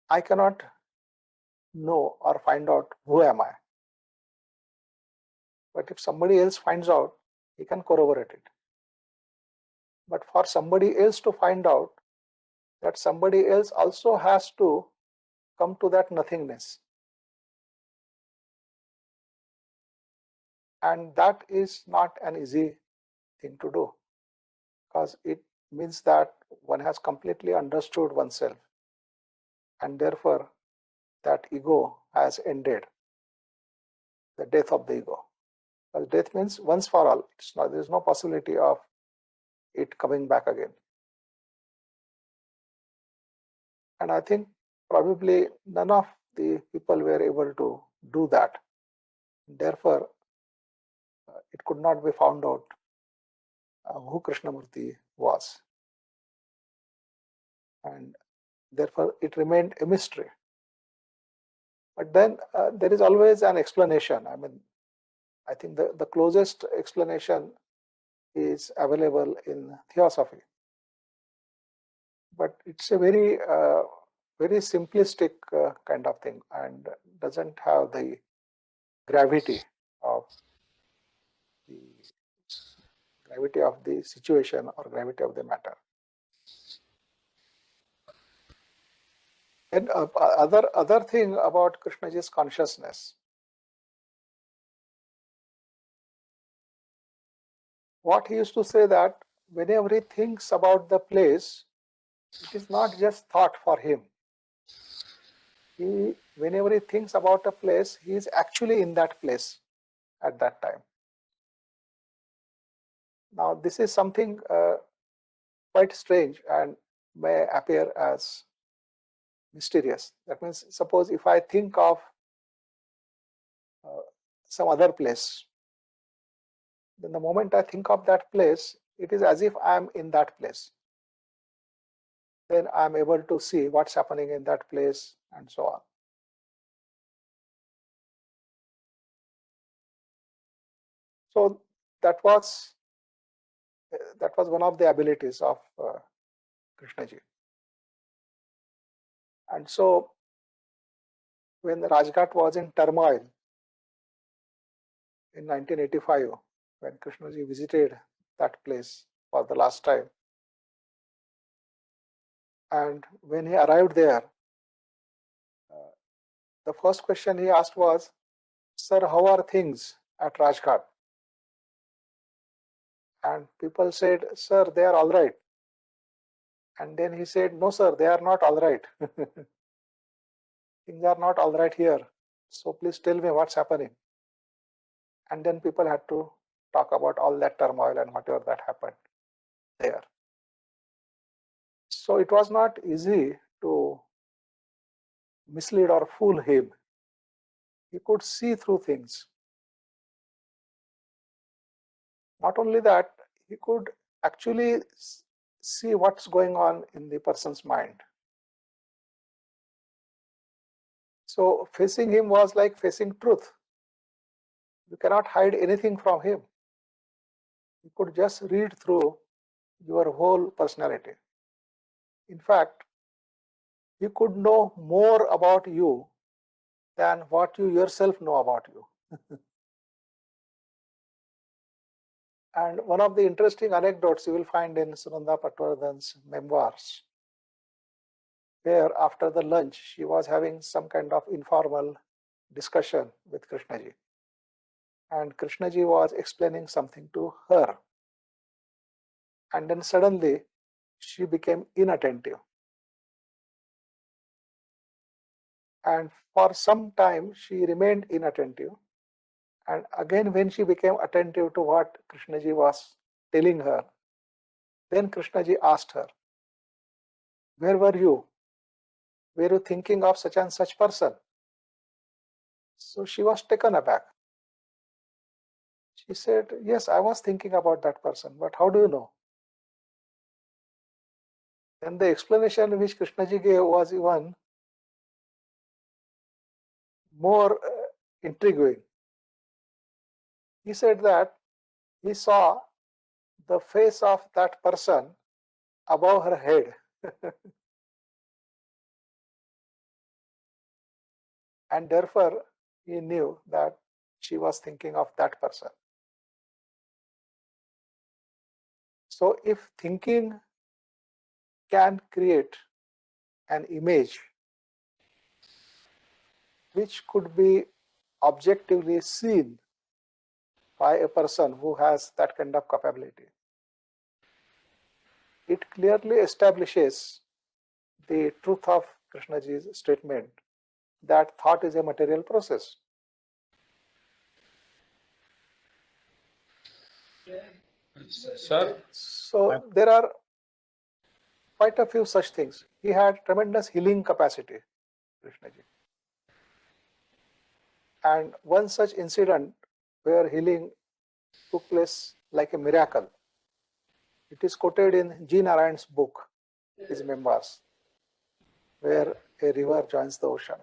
I cannot know or find out who am I. But if somebody else finds out, he can corroborate it. But for somebody else to find out, that somebody else also has to come to that nothingness. And that is not an easy thing to do, because it means that one has completely understood oneself, and therefore that ego has ended, the death of the ego. Because death means once for all. There is no possibility of it coming back again. And I think probably none of the people were able to do that. Therefore, it could not be found out who Krishnamurti was. And therefore, it remained a mystery. But then there is always an explanation. I mean, I think the closest explanation is available in theosophy. But it's a very, very simplistic kind of thing and doesn't have the gravity of the situation or gravity of the matter. And other thing about Krishnaji's consciousness, what he used to say that whenever he thinks about the place, it is not just thought for him. Whenever he thinks about a place, he is actually in that place at that time. Now, this is something quite strange and may appear as mysterious. That means, suppose if I think of some other place, then the moment I think of that place, it is as if I am in that place. Then I am able to see what's happening in that place and so on. So that was one of the abilities of Krishnaji. And so when the Rajghat was in turmoil in 1985, when Krishnaji visited that place for the last time, and when he arrived there, the first question he asked was, "Sir, how are things at Rajghat?" And people said, "Sir, they are all right." And then he said, "No, sir, they are not all right. Things are not all right here. So please tell me what's happening." And then people had to talk about all that turmoil and whatever that happened there. So it was not easy to mislead or fool him. He could see through things. Not only that, he could actually see what's going on in the person's mind. So facing him was like facing truth. You cannot hide anything from him. You could just read through your whole personality. In fact, he could know more about you than what you yourself know about you. And one of the interesting anecdotes you will find in Sunanda Patwardhan's memoirs, where after the lunch she was having some kind of informal discussion with Krishnaji. And Krishnaji was explaining something to her. And then suddenly she became inattentive. And for some time she remained inattentive. And again, when she became attentive to what Krishnaji was telling her, then Krishnaji asked her, "Where were you? Were you thinking of such and such person?" So she was taken aback. She said, "Yes, I was thinking about that person, but how do you know?" And the explanation which Krishnaji gave was even more intriguing. He said that he saw the face of that person above her head. And therefore, he knew that she was thinking of that person. So if thinking can create an image which could be objectively seen by a person who has that kind of capability, it clearly establishes the truth of Krishnaji's statement that thought is a material process. Sir, So there are quite a few such things. He had tremendous healing capacity, Krishnaji. And one such incident where healing took place like a miracle, it is quoted in G. Narayan's book, his memoirs, where a river joins the ocean.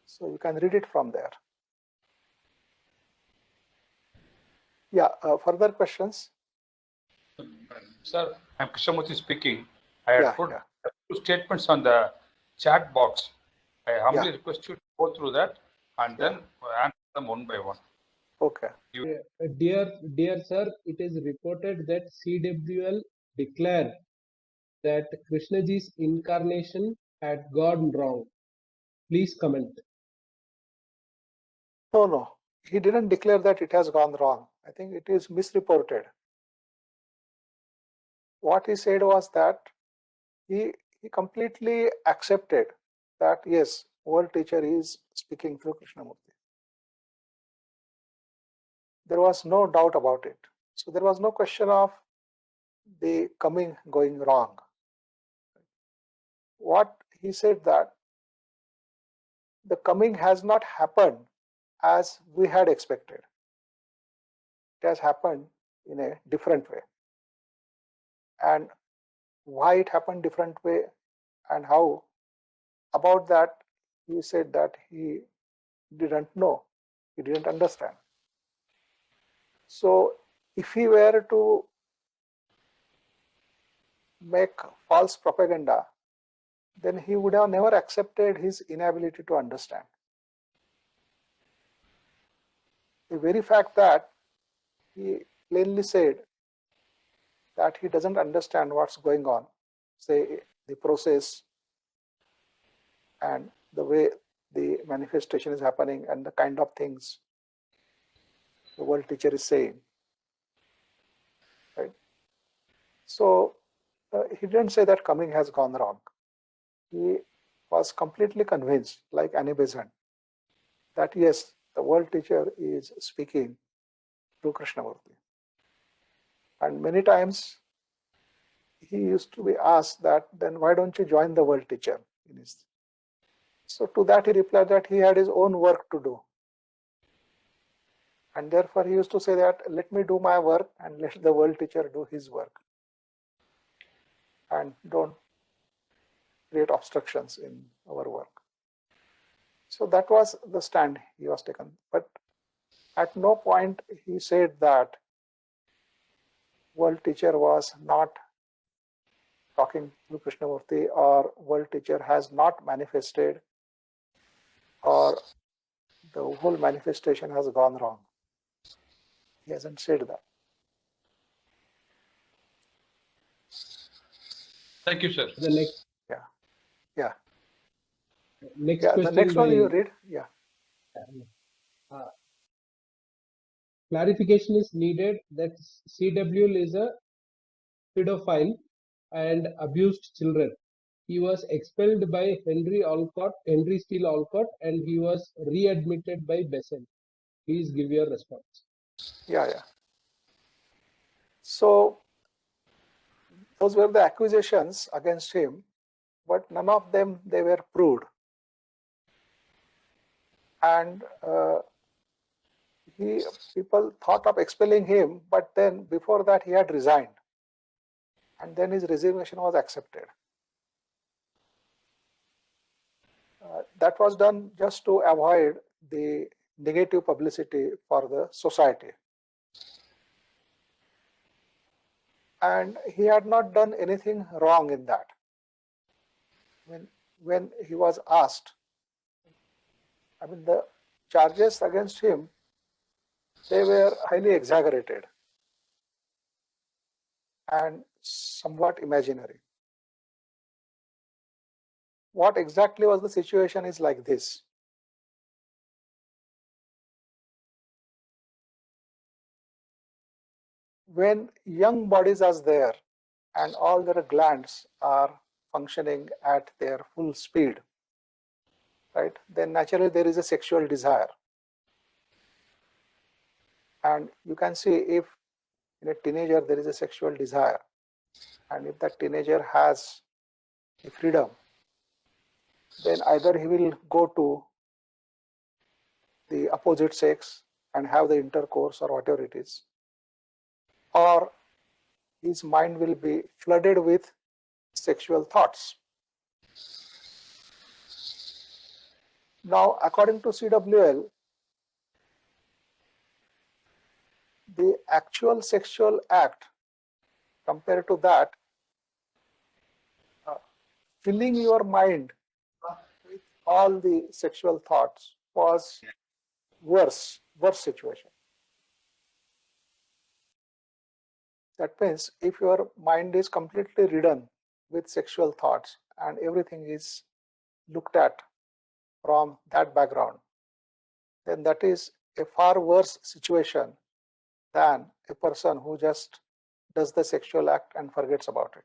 So you can read it from there. Yeah, further questions? sir, I'm Krishnamurti speaking. I had Yeah, put yeah. 2 statements on the chat box. I humbly Yeah. request you to go through that and Yeah. then answer them one by one. Okay. Dear sir, it is reported that CWL declared that Krishnaji's incarnation had gone wrong. Please comment. No. He didn't declare that it has gone wrong. I think it is misreported. What he said was that he completely accepted that yes, world teacher is speaking through Krishnamurti. There was no doubt about it. So there was no question of the coming going wrong. What he said that the coming has not happened as we had expected. It has happened in a different way. And why it happened different way and how, about that he said that he didn't know, he didn't understand. So if he were to make false propaganda, then he would have never accepted his inability to understand. The very fact that he plainly said that he doesn't understand what's going on, say the process and the way the manifestation is happening and the kind of things the world teacher is saying, right? So he didn't say that coming has gone wrong. He was completely convinced, like Annie Besant, that yes, the world teacher is speaking through Krishnamurti. And many times he used to be asked that, then why don't you join the world teacher? So to that he replied that he had his own work to do. And therefore he used to say that, let me do my work and let the world teacher do his work. And don't create obstructions in our work. So that was the stand he was taken. But at no point he said that world teacher was not talking to Krishnamurti or world teacher has not manifested or the whole manifestation has gone wrong. He hasn't said that. Thank you, sir. The next Yeah. Next Yeah. question The next one by you read. Yeah. clarification is needed that CWL is a pedophile and abused children. He was expelled by Henry Steele Alcott, and he was readmitted by Besant. Please give your response. Yeah. Yeah. So those were the accusations against him, but none of them they were proved. And people thought of expelling him, but then before that he had resigned, and then his resignation was accepted. That was done just to avoid the negative publicity for the society. And he had not done anything wrong in that. When he was asked, I mean, the charges against him, they were highly exaggerated and somewhat imaginary. What exactly was the situation is like this. When young bodies are there and all their glands are functioning at their full speed, right, then naturally there is a sexual desire. And you can see if in a teenager there is a sexual desire, and if that teenager has the freedom, then either he will go to the opposite sex and have the intercourse or whatever it is, or his mind will be flooded with sexual thoughts. Now, according to CWL, the actual sexual act compared to that, filling your mind with all the sexual thoughts was worse situation. That means if your mind is completely ridden with sexual thoughts and everything is looked at from that background, then that is a far worse situation than a person who just does the sexual act and forgets about it.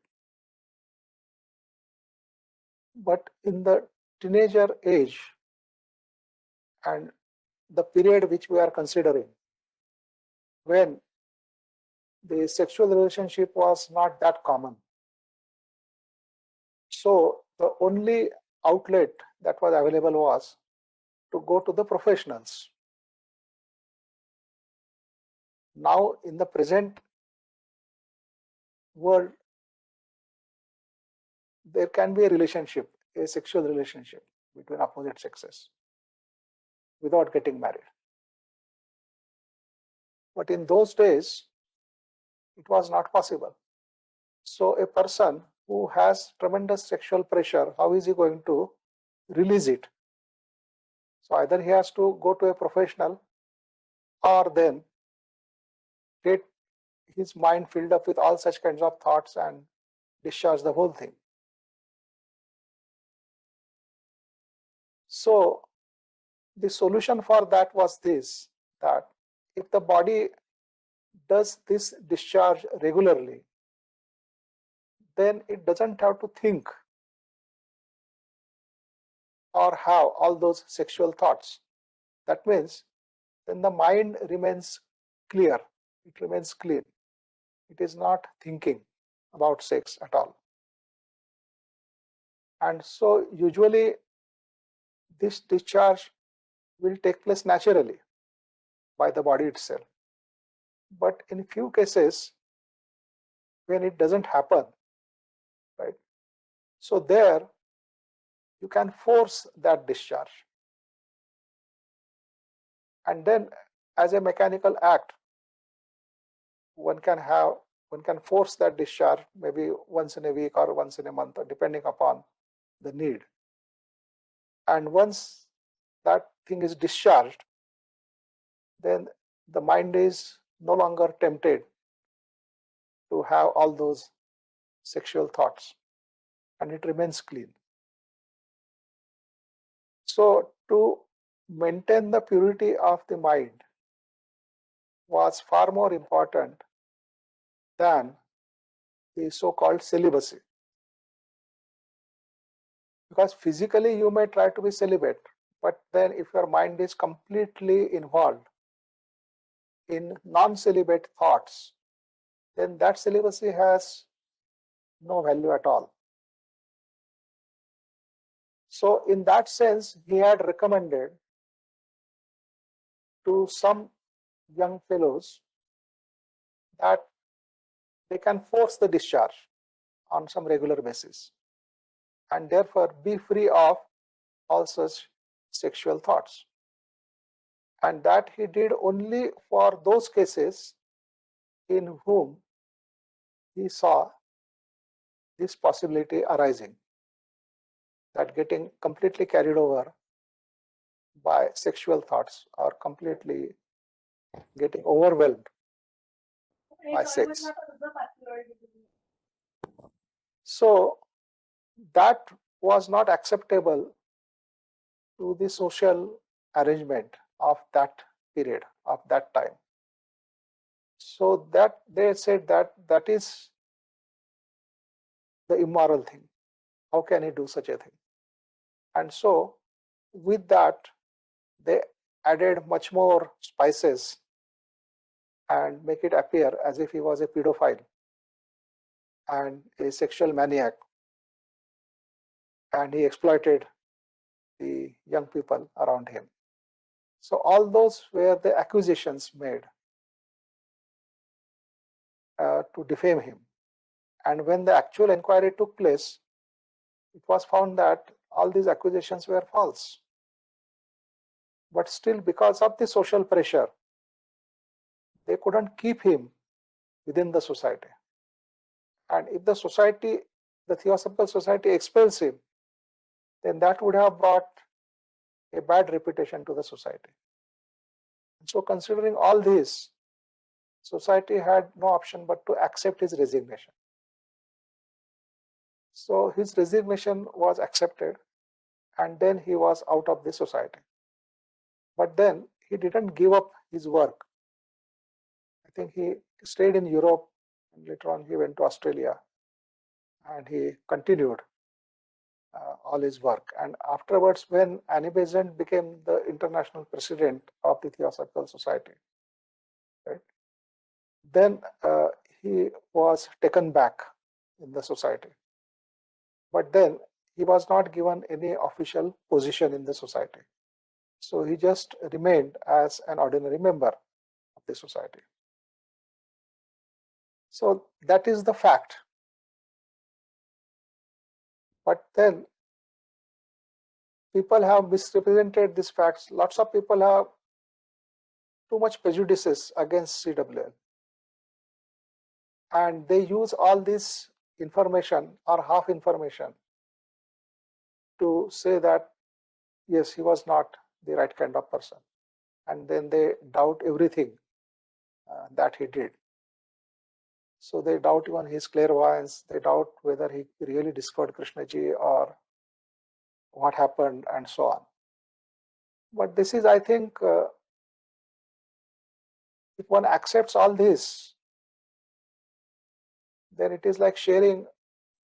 But in the teenager age and the period which we are considering, when the sexual relationship was not that common, so the only outlet that was available was to go to the professionals. Now, in the present world, there can be a relationship, a sexual relationship between opposite sexes without getting married. But in those days, it was not possible. So a person who has tremendous sexual pressure, how is he going to release it? So either he has to go to a professional or then get his mind filled up with all such kinds of thoughts and discharge the whole thing. So the solution for that was this, that if the body does this discharge regularly, then it doesn't have to think or have all those sexual thoughts. That means then the mind remains clear, it remains clean. It is not thinking about sex at all. And so usually this discharge will take place naturally by the body itself. But in few cases, when it doesn't happen, right? So there you can force that discharge. And then as a mechanical act, one can force that discharge maybe once in a week or once in a month, depending upon the need. And once that thing is discharged, then the mind is no longer tempted to have all those sexual thoughts, and it remains clean. So to maintain the purity of the mind was far more important than the so-called celibacy. Because physically you may try to be celibate, but then if your mind is completely involved in non-celibate thoughts, then that celibacy has no value at all. So in that sense, he had recommended to some young fellows that they can force the discharge on some regular basis and therefore be free of all such sexual thoughts. And that he did only for those cases in whom he saw this possibility arising, that getting completely carried over by sexual thoughts or completely getting overwhelmed by sex. So that was not acceptable to the social arrangement of that period, of that time. So that they said that that is the immoral thing. How can he do such a thing? And so with that, they added much more spices and make it appear as if he was a pedophile and a sexual maniac, and he exploited the young people around him. So all those were the accusations made to defame him. And when the actual inquiry took place, it was found that all these accusations were false. But still, because of the social pressure, they couldn't keep him within the society. And if the society, the Theosophical Society, expels him, then that would have brought a bad reputation to the society. And so considering all this, society had no option but to accept his resignation. So his resignation was accepted, and then he was out of the society. But then he didn't give up his work. I think he stayed in Europe, and later on he went to Australia, and he continued all his work. And afterwards, when Annie Besant became the international president of the Theosophical Society, right, then he was taken back in the society. But then he was not given any official position in the society. So he just remained as an ordinary member of the society. So that is the fact. But then people have misrepresented these facts. Lots of people have too much prejudices against CWL. And they use all this information or half information to say that, yes, he was not the right kind of person. And then they doubt everything that he did. So they doubt even his clairvoyance, they doubt whether he really discovered Krishnaji or what happened and so on. But this is, I think, if one accepts all this, then it is like sharing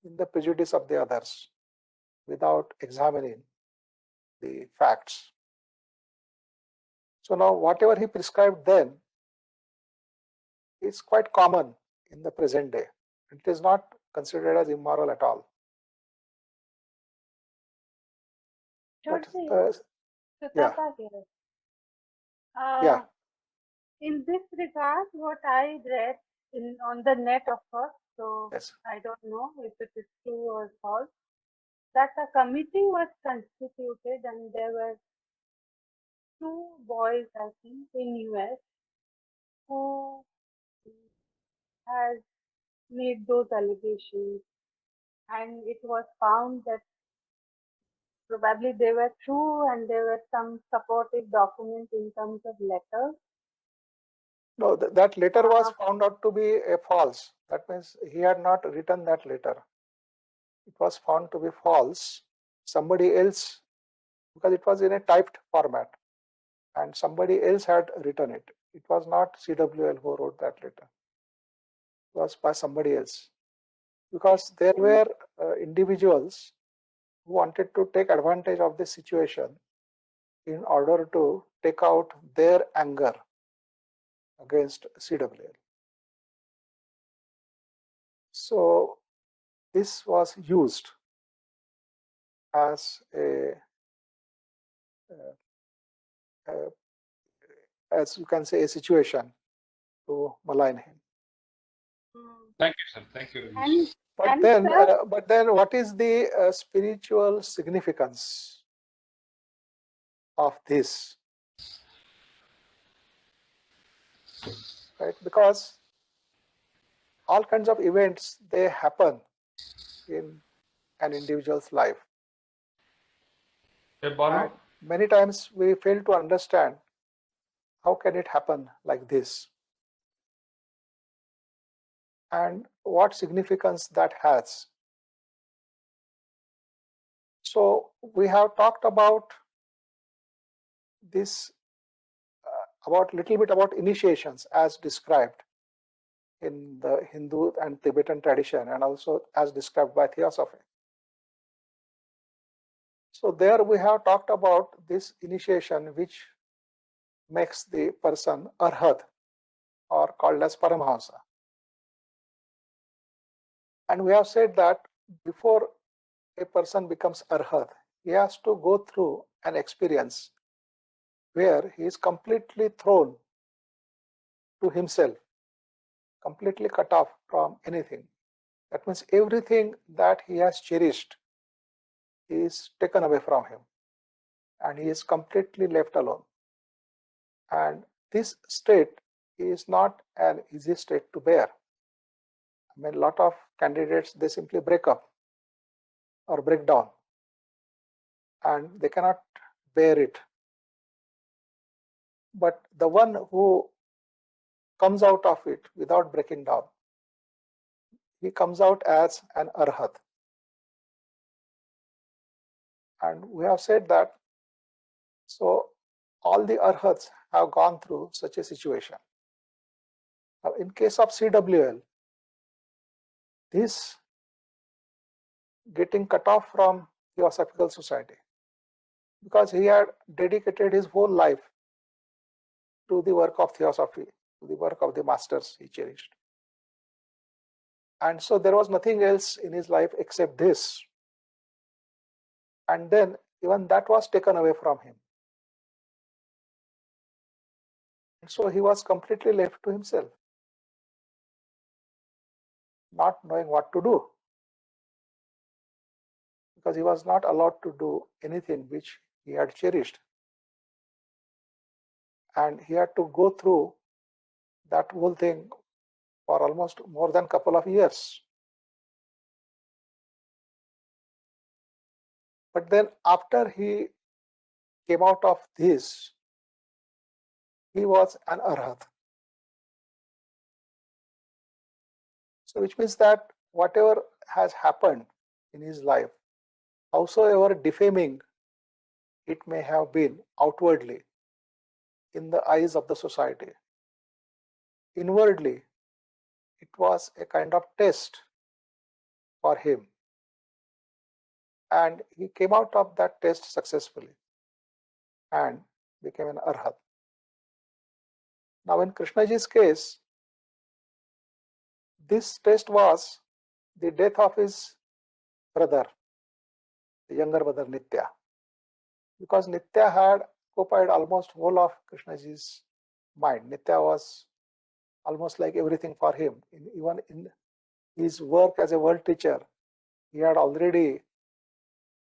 in the prejudice of the others without examining the facts. So now whatever he prescribed then is quite common in the present day. It is not considered as immoral at all. But, yeah. Yeah. In this regard, what I read on the net, of course, so Yes. I don't know if it is true or false, that a committee was constituted and there were 2 boys, I think, in US who has made those allegations, and it was found that probably they were true and there were some supportive documents in terms of letters. No, that letter was found out to be a false. That means he had not written that letter. It was found to be false. Somebody else because it was in a typed format and somebody else had written it. It was not CWL who wrote that letter. It was by somebody else. Because there were individuals who wanted to take advantage of this situation in order to take out their anger against CWL. So this was used as as you can say, a situation to malign him. Thank you, sir. Thank you very much. But then, what is the spiritual significance of this? Right, because all kinds of events, they happen in an individual's life. Hey, Balu? And many times we fail to understand how can it happen like this, and what significance that has. So we have talked about this, about little bit about initiations as described in the Hindu and Tibetan tradition, and also as described by Theosophy. So there we have talked about this initiation which makes the person Arhat, or called as Paramahamsa. And we have said that before a person becomes Arhat, he has to go through an experience where he is completely thrown to himself, completely cut off from anything. That means everything that he has cherished is taken away from him, and he is completely left alone. And this state is not an easy state to bear. I mean, a lot of candidates, they simply break up or break down, and they cannot bear it. But the one who comes out of it without breaking down, he comes out as an Arhat. And we have said that, so all the Arhats have gone through such a situation. Now, in case of CWL, this getting cut off from Theosophical Society, because he had dedicated his whole life to the work of Theosophy, to the work of the masters he cherished. And so there was nothing else in his life except this. And then even that was taken away from him. And so he was completely left to himself, not knowing what to do, because he was not allowed to do anything which he had cherished. And he had to go through that whole thing for almost more than a couple of years. But then after he came out of this, he was an Arhat. So which means that whatever has happened in his life, howsoever defaming it may have been outwardly in the eyes of the society, inwardly it was a kind of test for him, and he came out of that test successfully and became an Arhat. Now in Krishnaji's case, this test was the death of his brother, the younger brother Nitya, because Nitya had occupied almost whole of Krishnaji's mind. Nitya was almost like everything for him. Even in his work as a world teacher, he had already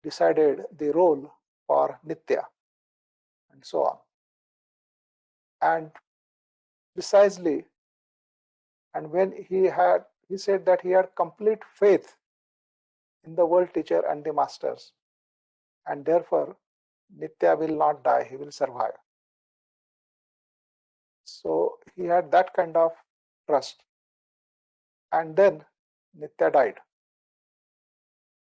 decided the role for Nitya, and so on. And precisely, and when he said that he had complete faith in the world teacher and the masters, and therefore Nitya will not die, he will survive. So he had that kind of trust. And then Nitya died.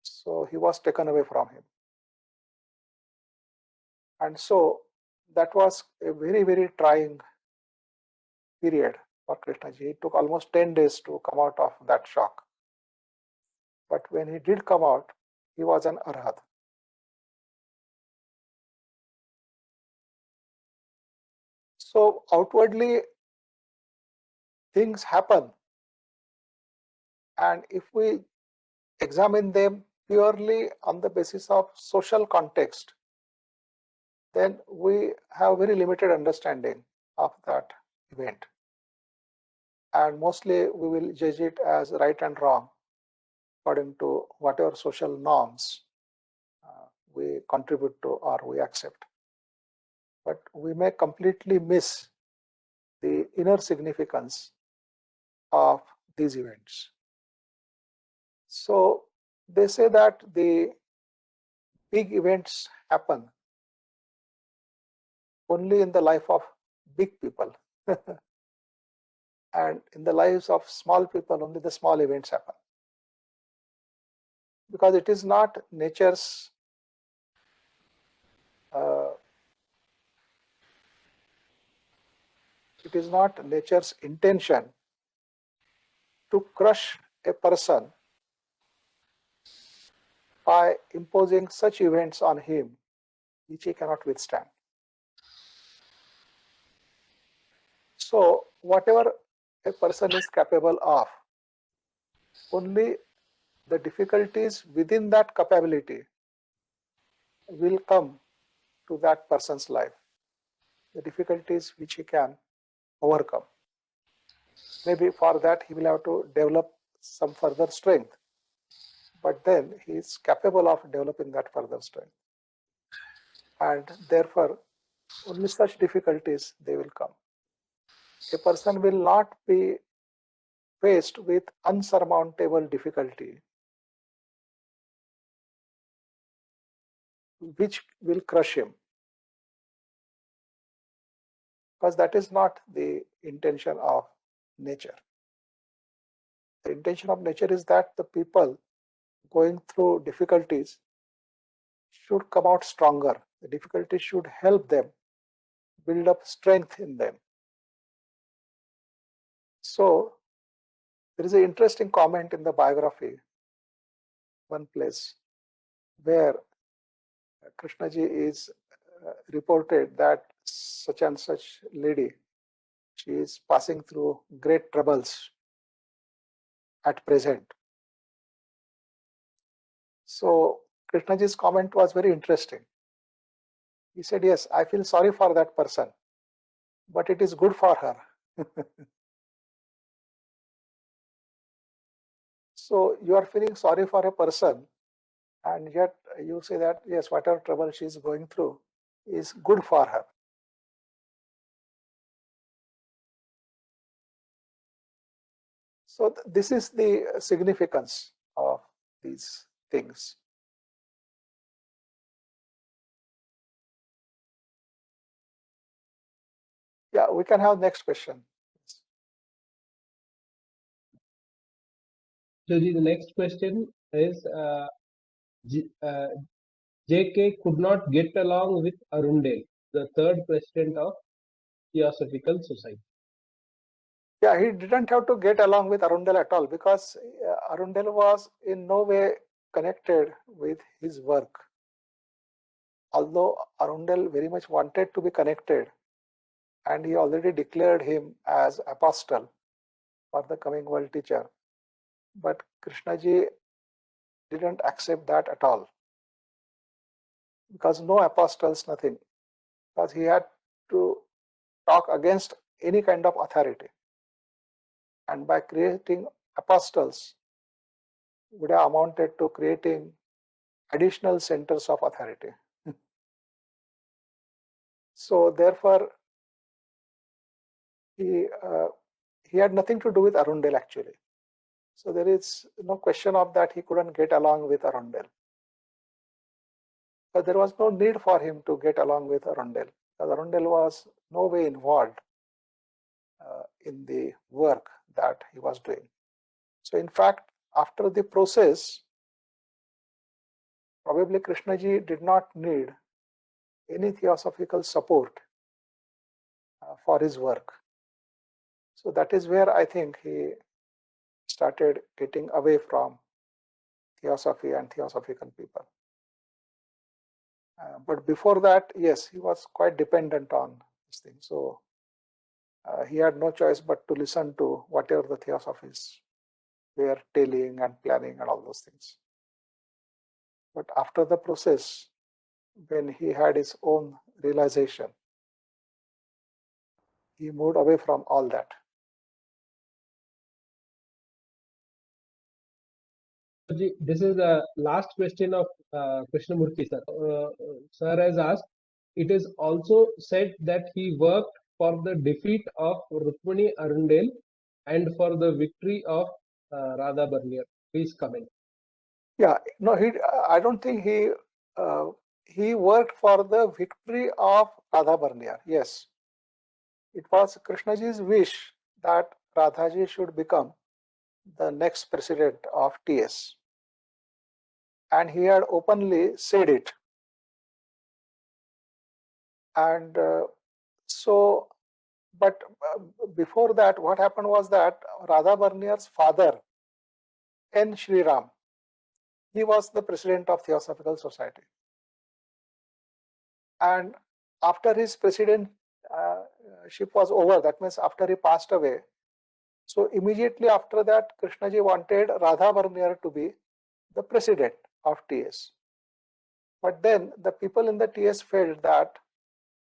So he was taken away from him. And so that was a very, very trying period for Krishnaji. It took almost 10 days to come out of that shock. But when he did come out, he was an arhat. So outwardly, things happen. And if we examine them purely on the basis of social context, then we have very limited understanding of that event. And mostly we will judge it as right and wrong according to whatever social norms we contribute to or we accept. But we may completely miss the inner significance of these events. So they say that the big events happen only in the life of big people. And in the lives of small people, only the small events happen. Because it is not nature's intention to crush a person by imposing such events on him which he cannot withstand. So whatever a person is capable of, only the difficulties within that capability will come to that person's life, the difficulties which he can overcome. Maybe for that he will have to develop some further strength, but then he is capable of developing that further strength. And therefore, only such difficulties they will come. A person will not be faced with unsurmountable difficulty which will crush him, because that is not the intention of nature. The intention of nature is that the people going through difficulties should come out stronger. The difficulties should help them build up strength in them. So there is an interesting comment in the biography, one place, where Krishnaji is reported that such and such lady, she is passing through great troubles at present. So Krishnaji's comment was very interesting. He said, yes, I feel sorry for that person, but it is good for her. So you are feeling sorry for a person, and yet you say that, yes, whatever trouble she is going through is good for her. So this is the significance of these things. Yeah, we can have next question. So the next question is JK could not get along with Arundale, the third president of Theosophical Society. Yeah, he didn't have to get along with Arundale at all, because Arundale was in no way connected with his work. Although Arundale very much wanted to be connected, and he already declared him as apostle for the coming world teacher, but Krishnaji didn't accept that at all, because no apostles, nothing, because he had to talk against any kind of authority, and by creating apostles would have amounted to creating additional centers of authority. So therefore he had nothing to do with Arundale actually. So there is no question of that he couldn't get along with Arundale. But there was no need for him to get along with Arundale, because Arundale was no way involved in the work that he was doing. So in fact, after the process, probably Krishnaji did not need any theosophical support for his work. So that is where I think he started getting away from theosophy and theosophical people. But before that, yes, he was quite dependent on this thing. So he had no choice but to listen to whatever the theosophists were telling and planning and all those things. But after the process, when he had his own realization, he moved away from all that. This is the last question of Krishnamurti sir. Sir has asked, it is also said that he worked for the defeat of Rukmini Arundale and for the victory of Radha Barnier. Please comment. Yeah, no, I don't think he worked for the victory of Radha Barnier. Yes, it was Krishnaji's wish that Radhaji should become the next president of TS, and he had openly said it. And so, but before that, what happened was that Radha Barnier's father, N. Shriram, he was the president of Theosophical Society. And after his presidentship was over, that means after he passed away, so immediately after that, Krishnaji wanted Radha Barnier to be the president of TS. But then the people in the TS felt that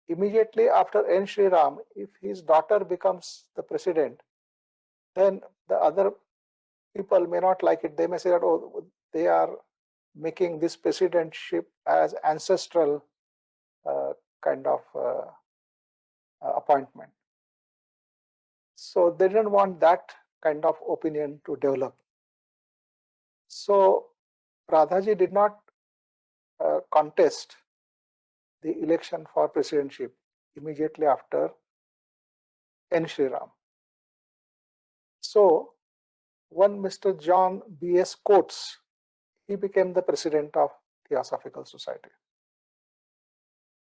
immediately after N. Shriram, if his daughter becomes the president, then the other people may not like it. They may say that, oh, they are making this presidentship as ancestral kind of appointment. So they didn't want that kind of opinion to develop. So Radhaji did not contest the election for presidentship immediately after N. Shriram. So one Mr. John B. S. Coates, he became the president of Theosophical Society.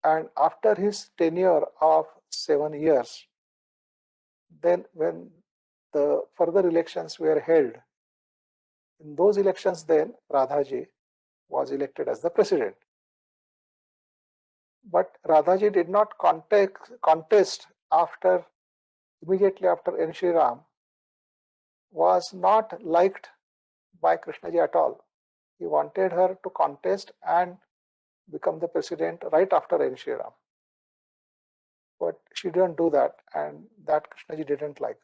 And after his tenure of 7 years, then when the further elections were held, in those elections then Radhaji was elected as the president. But Radhaji did not contest immediately after N. Shriram, was not liked by Krishnaji at all. He wanted her to contest and become the president right after N. Shriram. But she didn't do that, and that Krishnaji didn't like.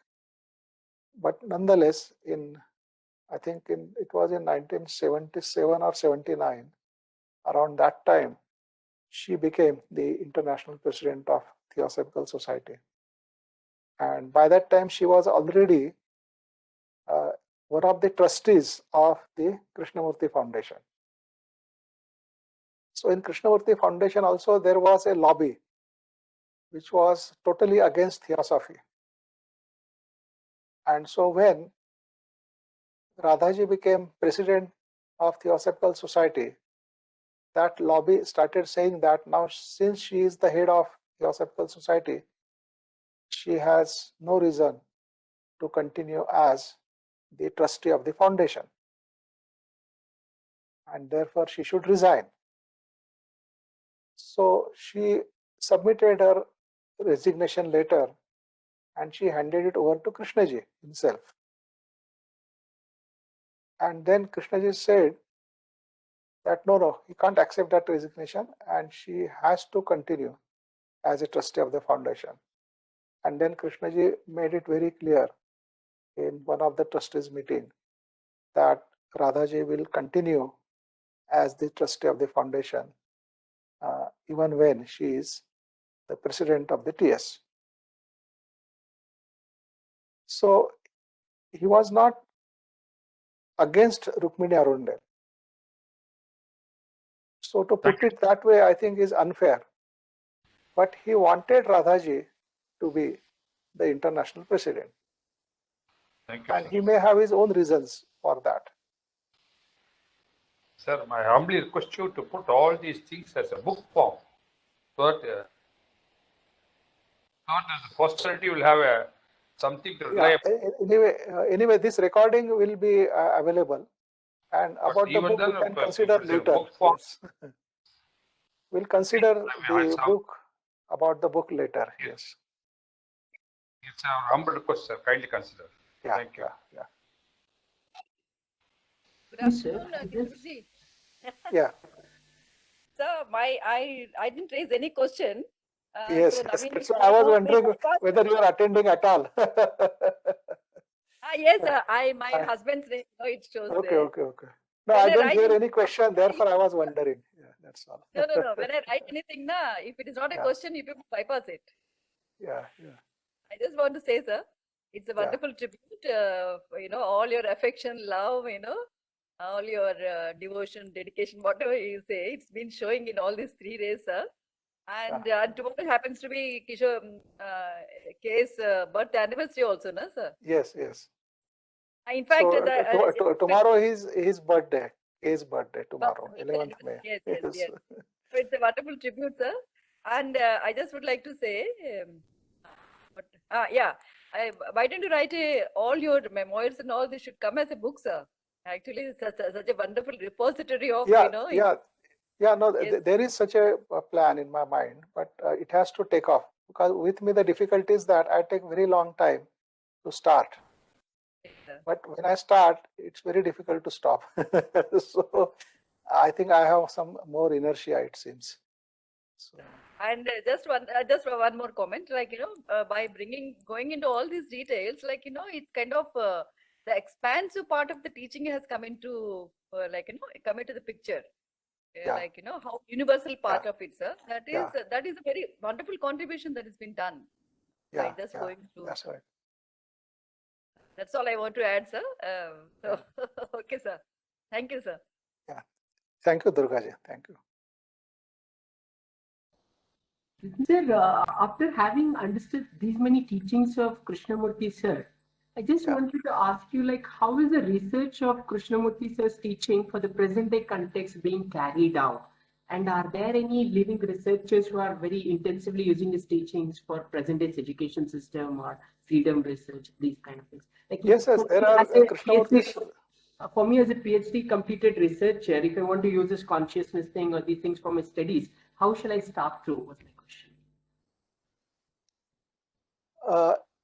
But nonetheless, I think it was in 1977 or 79, around that time, she became the international president of Theosophical Society. And by that time, she was already one of the trustees of the Krishnamurti Foundation. So in Krishnamurti Foundation also, there was a lobby which was totally against Theosophy. And so when Radhaji became president of Theosophical Society, that lobby started saying that now, since she is the head of Theosophical Society, she has no reason to continue as the trustee of the foundation, and therefore she should resign. So she submitted her resignation letter and she handed it over to Krishnaji himself. And then Krishnaji said that no, he can't accept that resignation and she has to continue as a trustee of the foundation. And then Krishnaji made it very clear in one of the trustees meeting that Radhaji will continue as the trustee of the foundation even when she is the president of the TS. So he was not against Rukmini Arundale. So to put it that way, I think is unfair. But he wanted Radhaji to be the international president. Thank you, And sir. he may have his own reasons for that. Sir, I humbly request you to put all these things as a book form So that, the posterity will have something to rely upon. Anyway, this recording will be available, and But about the even book then, we can if consider it's a later. book form, Yes. We'll consider the it's book, about the book later. Yes. it's a humble request, sir. Kindly consider. Yeah. Thank you. Yeah. Good afternoon, Krishnamurti. Yeah. Sir, I didn't raise any question. Yes. So Yes. Naveen, That's why I was wondering whether you are attending at all. yes, my husband's name, it shows Okay. there. Okay. Okay. No, When I I didn't write hear in- any question. Therefore, I was wondering. Yeah, that's all. No. When I write anything, if it is not a Yeah. question, you people bypass it. Yeah. Yeah. I just want to say, sir, it's a Yeah. wonderful tribute. All your affection, love, all your devotion, dedication, whatever you say, it's been showing in all these 3 days, sir. And tomorrow happens to be Kishore K's birth anniversary also, no, sir? Yes. Yes. In fact, So tomorrow is his birthday. His birthday tomorrow, 11th May. Yes. So it's a wonderful tribute, sir. And I just would like to say, why don't you write all your memoirs and all this should come as a book, sir? Actually, it's such a wonderful repository of, No, Yes. there is such a plan in my mind, but it has to take off, because with me the difficulty is that I take very long time to start. But when I start, it's very difficult to stop. So I think I have some more inertia, it seems. So, And just one more comment, by going into all these details, it's kind of the expansive part of the teaching has come into, come into the picture. Yeah. How universal part Yeah. of it, sir. That Yeah. is a very wonderful contribution that has been done. yeah, By just yeah, going through. that's right. That's all I want to add, sir. Okay, sir. Thank you, sir. Thank you, Durgaji. Thank you. Sir, after having understood these many teachings of Krishnamurti sir, I just wanted to ask you, how is the research of Krishnamurti sir's teaching for the present day context being carried out? And are there any living researchers who are very intensively using his teachings for present day's education system or freedom research, these kind of things? Yes, there are Krishnamurti. For me, as a PhD completed researcher, if I want to use this consciousness thing or these things for my studies, how shall I start through? Was my question.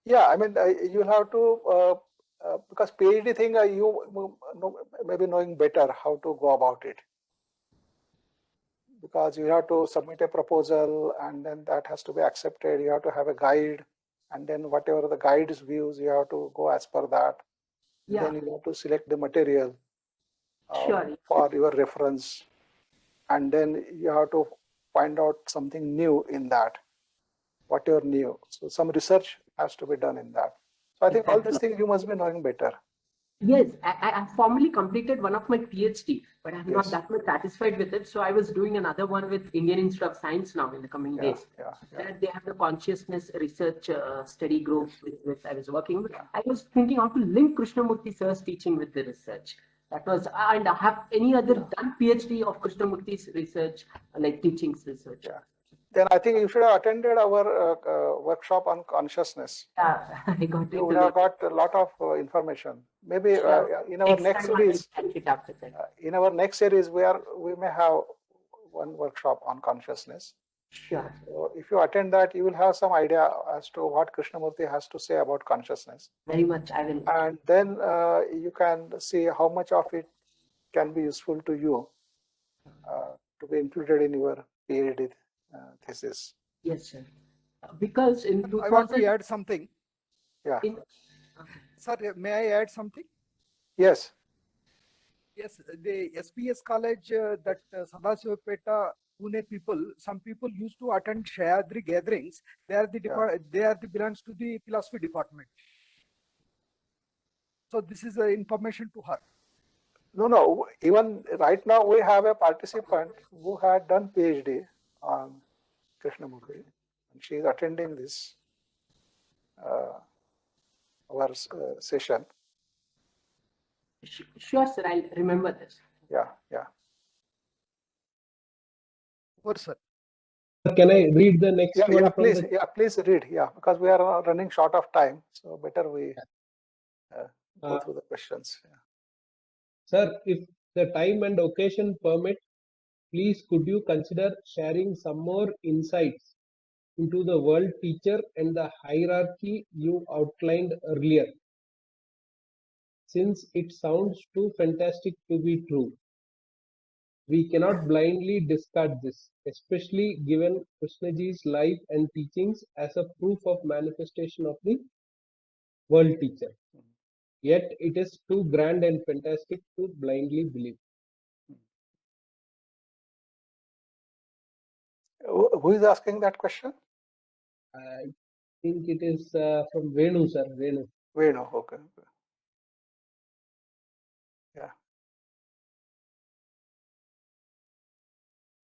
I mean, you'll have to, because PhD thing, you maybe knowing better how to go about it. Because you have to submit a proposal, and then that has to be accepted. You have to have a guide, and then whatever the guide's views, you have to go as per that. Yeah. Then you have to select the material Sure. for your reference, and then you have to find out something new in that, whatever new. So some research has to be done in that. So I think all these things you must be knowing better. Yes, I formally completed one of my PhD, but I'm not Yes. that much satisfied with it. So I was doing another one with Indian Institute of Science now in the coming days. There they have the consciousness research study group with I was working with. I was thinking how to link Krishnamurti sir's teaching with the research. That was, and I have any other done PhD of Krishnamurti's research, like teachings research. Then I think you should have attended our workshop on consciousness. I got it. You would have got a lot of information. Maybe in our next series, we may have one workshop on consciousness. Sure. So if you attend that, you will have some idea as to what Krishnamurti has to say about consciousness. Very much, I will. And then you can see how much of it can be useful to you to be included in your PhD thesis. Yes, sir. Because in 2000, I want to add something. Yeah. Sir, may I add something? Yes. Yes, the SPS college, that Sadasivapeta, Pune people, some people used to attend Shayadri gatherings. They are the belongs to the philosophy department. So this is information to her. No. Even right now, we have a participant who had done PhD on Krishnamurti, and she is attending this our session. Sure, sir. I'll remember this. Yeah. Sir. Can I read the next Yeah, one? yeah, please, please read. Yeah, because we are running short of time, so better we go through the questions. Yeah. Sir, if the time and occasion permit, please could you consider sharing some more insights into the world teacher and the hierarchy you outlined earlier, since it sounds too fantastic to be true. We cannot blindly discard this, especially given Krishnaji's life and teachings as a proof of manifestation of the world teacher. Yet it is too grand and fantastic to blindly believe. Who is asking that question? I think it is from Venu, sir. Venu. Venu, okay. Yeah.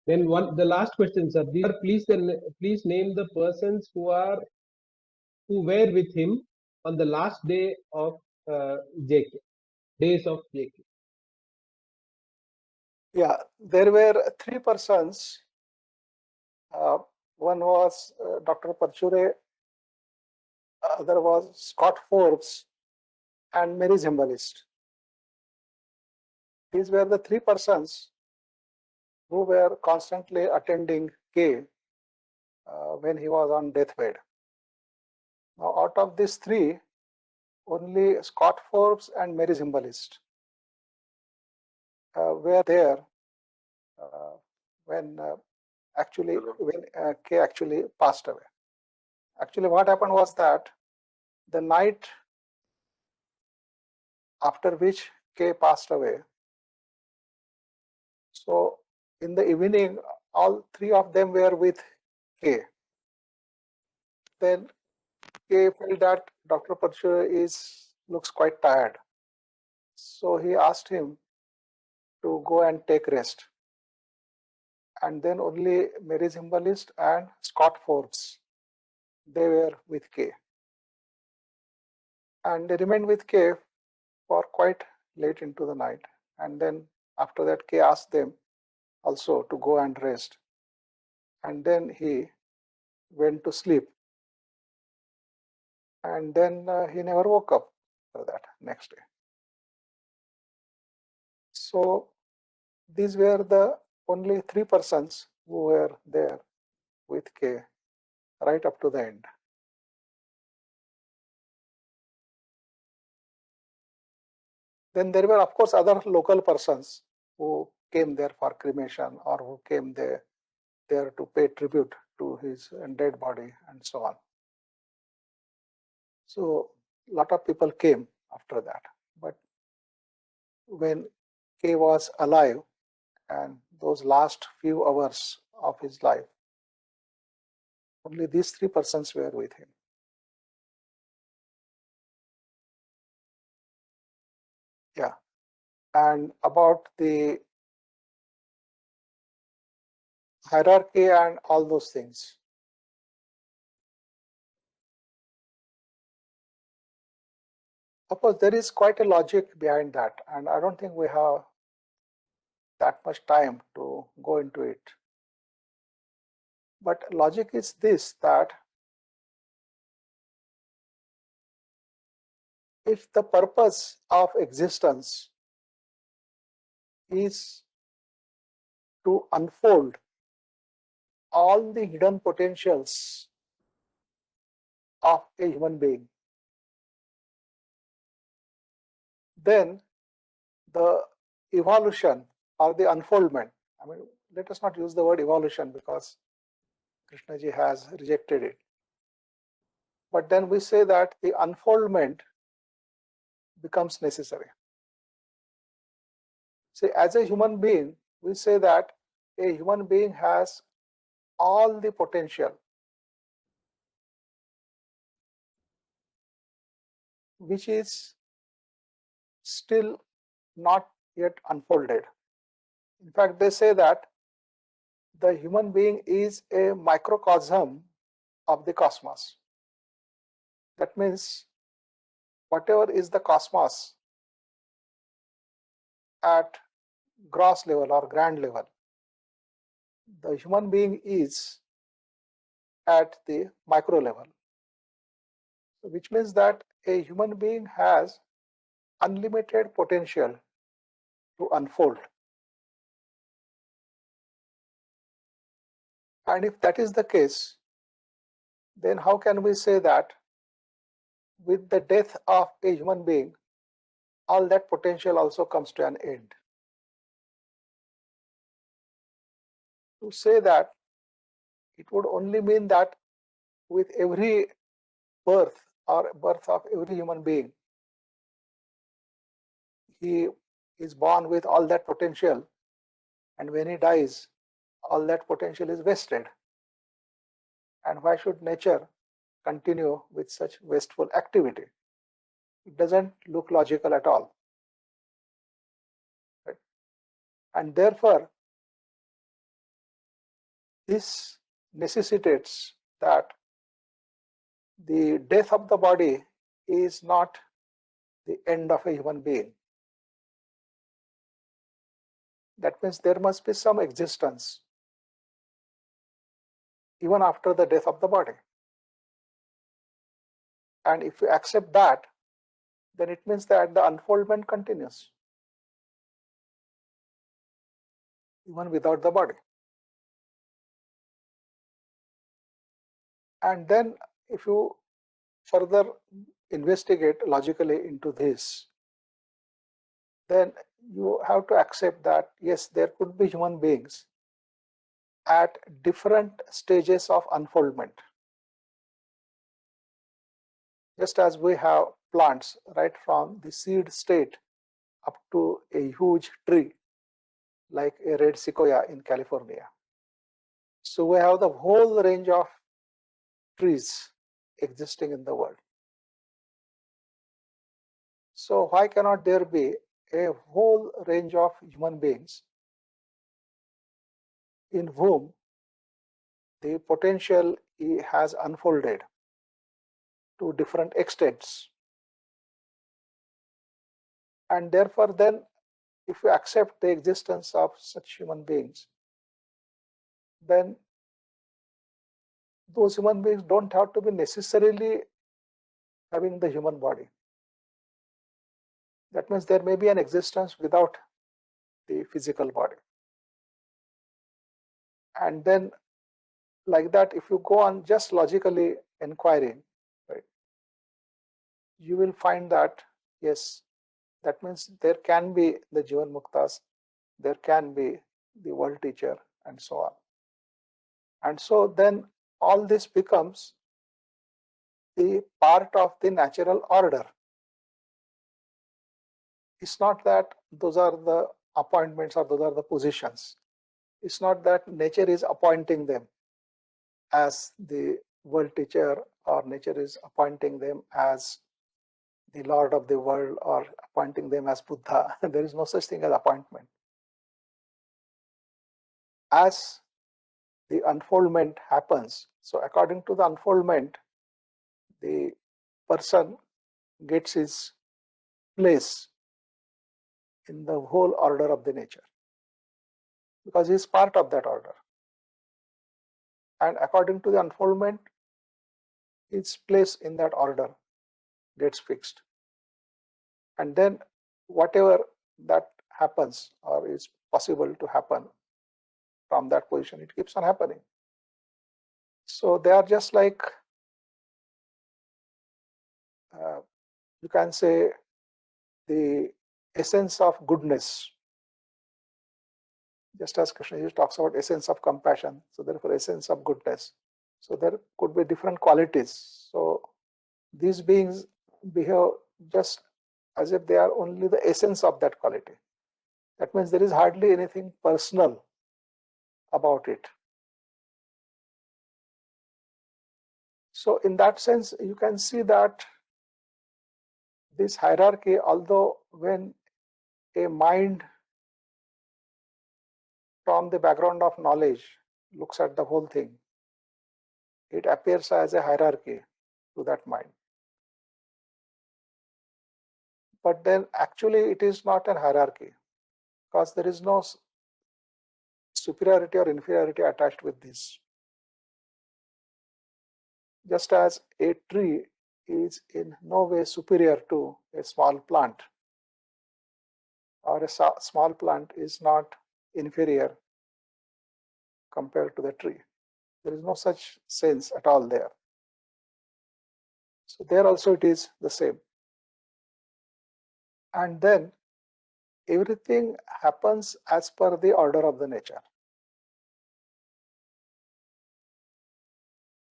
Then the last question, sir. Please name the persons who were with him on the last day of JK, days of JK. Yeah, there were 3 persons. One was Dr. Parchure, other was Scott Forbes, and Mary Zimbalist. These were the 3 persons who were constantly attending K when he was on deathbed. Now, out of these 3, only Scott Forbes and Mary Zimbalist were there when K actually passed away. Actually, what happened was that the night after which K passed away, so in the evening, all 3 of them were with K. Then K felt that Dr. Parchure looks quite tired. So he asked him to go and take rest. And then only Mary Zimbalist and Scott Forbes, they were with K. And they remained with K for quite late into the night. And then after that, K asked them also to go and rest. And then he went to sleep. And then he never woke up for that next day. So these were the only 3 persons who were there with K right up to the end. Then there were, of course, other local persons who came there for cremation or who came there to pay tribute to his dead body and so on. So a lot of people came after that. But when K was alive and those last few hours of his life, only these 3 persons were with him. Yeah. And about the hierarchy and all those things. Of course, there is quite a logic behind that, and I don't think we have that much time to go into it. But logic is this, that if the purpose of existence is to unfold all the hidden potentials of a human being, then the evolution or the unfoldment, I mean, let us not use the word evolution because Krishnaji has rejected it. But then we say that the unfoldment becomes necessary. See, as a human being, we say that a human being has all the potential which is still not yet unfolded. In fact, they say that the human being is a microcosm of the cosmos. That means whatever is the cosmos at gross level or grand level, the human being is at the micro level, which means that a human being has unlimited potential to unfold. And if that is the case, then how can we say that with the death of a human being, all that potential also comes to an end? To say that, it would only mean that with every birth or birth of every human being, he is born with all that potential, and when he dies, all that potential is wasted. And why should nature continue with such wasteful activity? It doesn't look logical at all. Right? And therefore, this necessitates that the death of the body is not the end of a human being. That means there must be some existence even after the death of the body. And if you accept that, then it means that the unfoldment continues even without the body. And then if you further investigate logically into this, then you have to accept that yes, there could be human beings at different stages of unfoldment. Just as we have plants right from the seed state up to a huge tree like a red sequoia in California. So we have the whole range of trees existing in the world. So why cannot there be a whole range of human beings in whom the potential has unfolded to different extents? And therefore then, if you accept the existence of such human beings, then those human beings don't have to be necessarily having the human body. That means there may be an existence without the physical body. And then like that, if you go on just logically inquiring, right, you will find that yes, that means there can be the Jivan Muktas, there can be the world teacher, and so on. And so then all this becomes the part of the natural order. It's not that those are the appointments or those are the positions. It's not that nature is appointing them as the world teacher or nature is appointing them as the Lord of the world or appointing them as Buddha. There is no such thing as appointment. As the unfoldment happens, so according to the unfoldment, the person gets his place in the whole order of the nature because he is part of that order. And according to the unfoldment, his place in that order gets fixed. And then whatever that happens or is possible to happen from that position, it keeps on happening. So they are just like, you can say, the essence of goodness. Just as Krishna talks about essence of compassion, so therefore essence of goodness. So there could be different qualities. So these beings behave just as if they are only the essence of that quality. That means there is hardly anything personal about it. So in that sense, you can see that this hierarchy, although when a mind from the background of knowledge looks at the whole thing, it appears as a hierarchy to that mind. But then actually it is not a hierarchy because there is no superiority or inferiority attached with this. just as a tree is in no way superior to a small plant, or a small plant is not inferior compared to the tree. There is no such sense at all there. So there also it is the same. And then everything happens as per the order of the nature.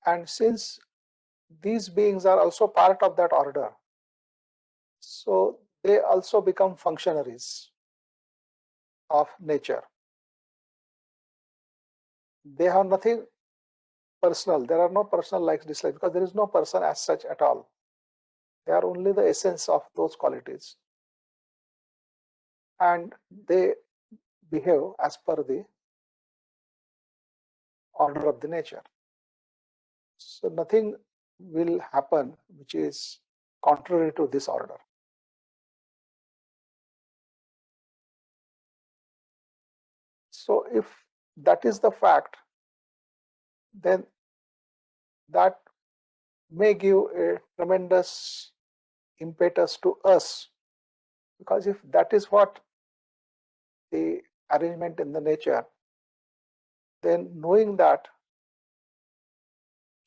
And since these beings are also part of that order, so they also become functionaries of nature. They have nothing personal. There are no personal likes, dislikes, because there is no person as such at all. They are only the essence of those qualities. And they behave as per the order of the nature. So nothing will happen which is contrary to this order. So if that is the fact, then that may give a tremendous impetus to us, because if that is what the arrangement in the nature, then knowing that,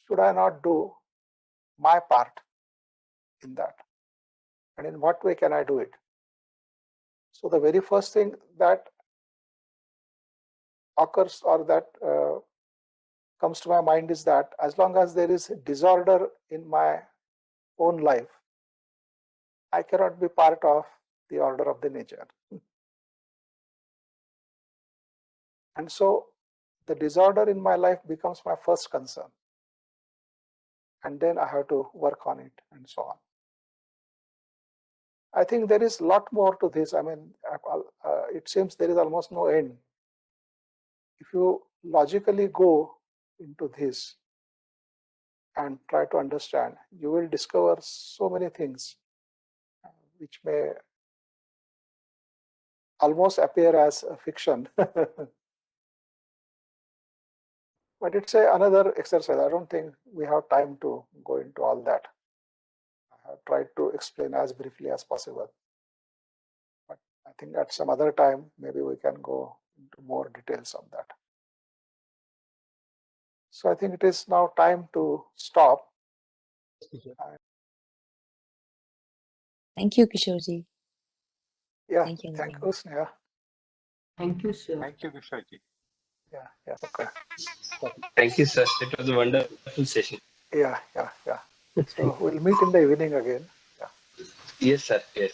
should I not do my part in that? And in what way can I do it? So the very first thing that occurs, or that comes to my mind, is that as long as there is disorder in my own life, I cannot be part of the order of the nature. And so the disorder in my life becomes my first concern. And then I have to work on it, and so on. I think there is a lot more to this. I mean, it seems there is almost no end. If you logically go into this and try to understand, you will discover so many things which may almost appear as a fiction. But it's another exercise. I don't think we have time to go into all that. I have tried to explain as briefly as possible. But I think at some other time, maybe we can go into more details of that. So I think it is now time to stop. Thank you, Kishorji. Yeah, thank you, thank you, Sneha. Thank you, sir. Thank you, Kishorji. Yeah, okay. Thank you, sir. It was a wonderful session. Yeah. So we'll meet in the evening again. Yeah. Yes, sir. Yes.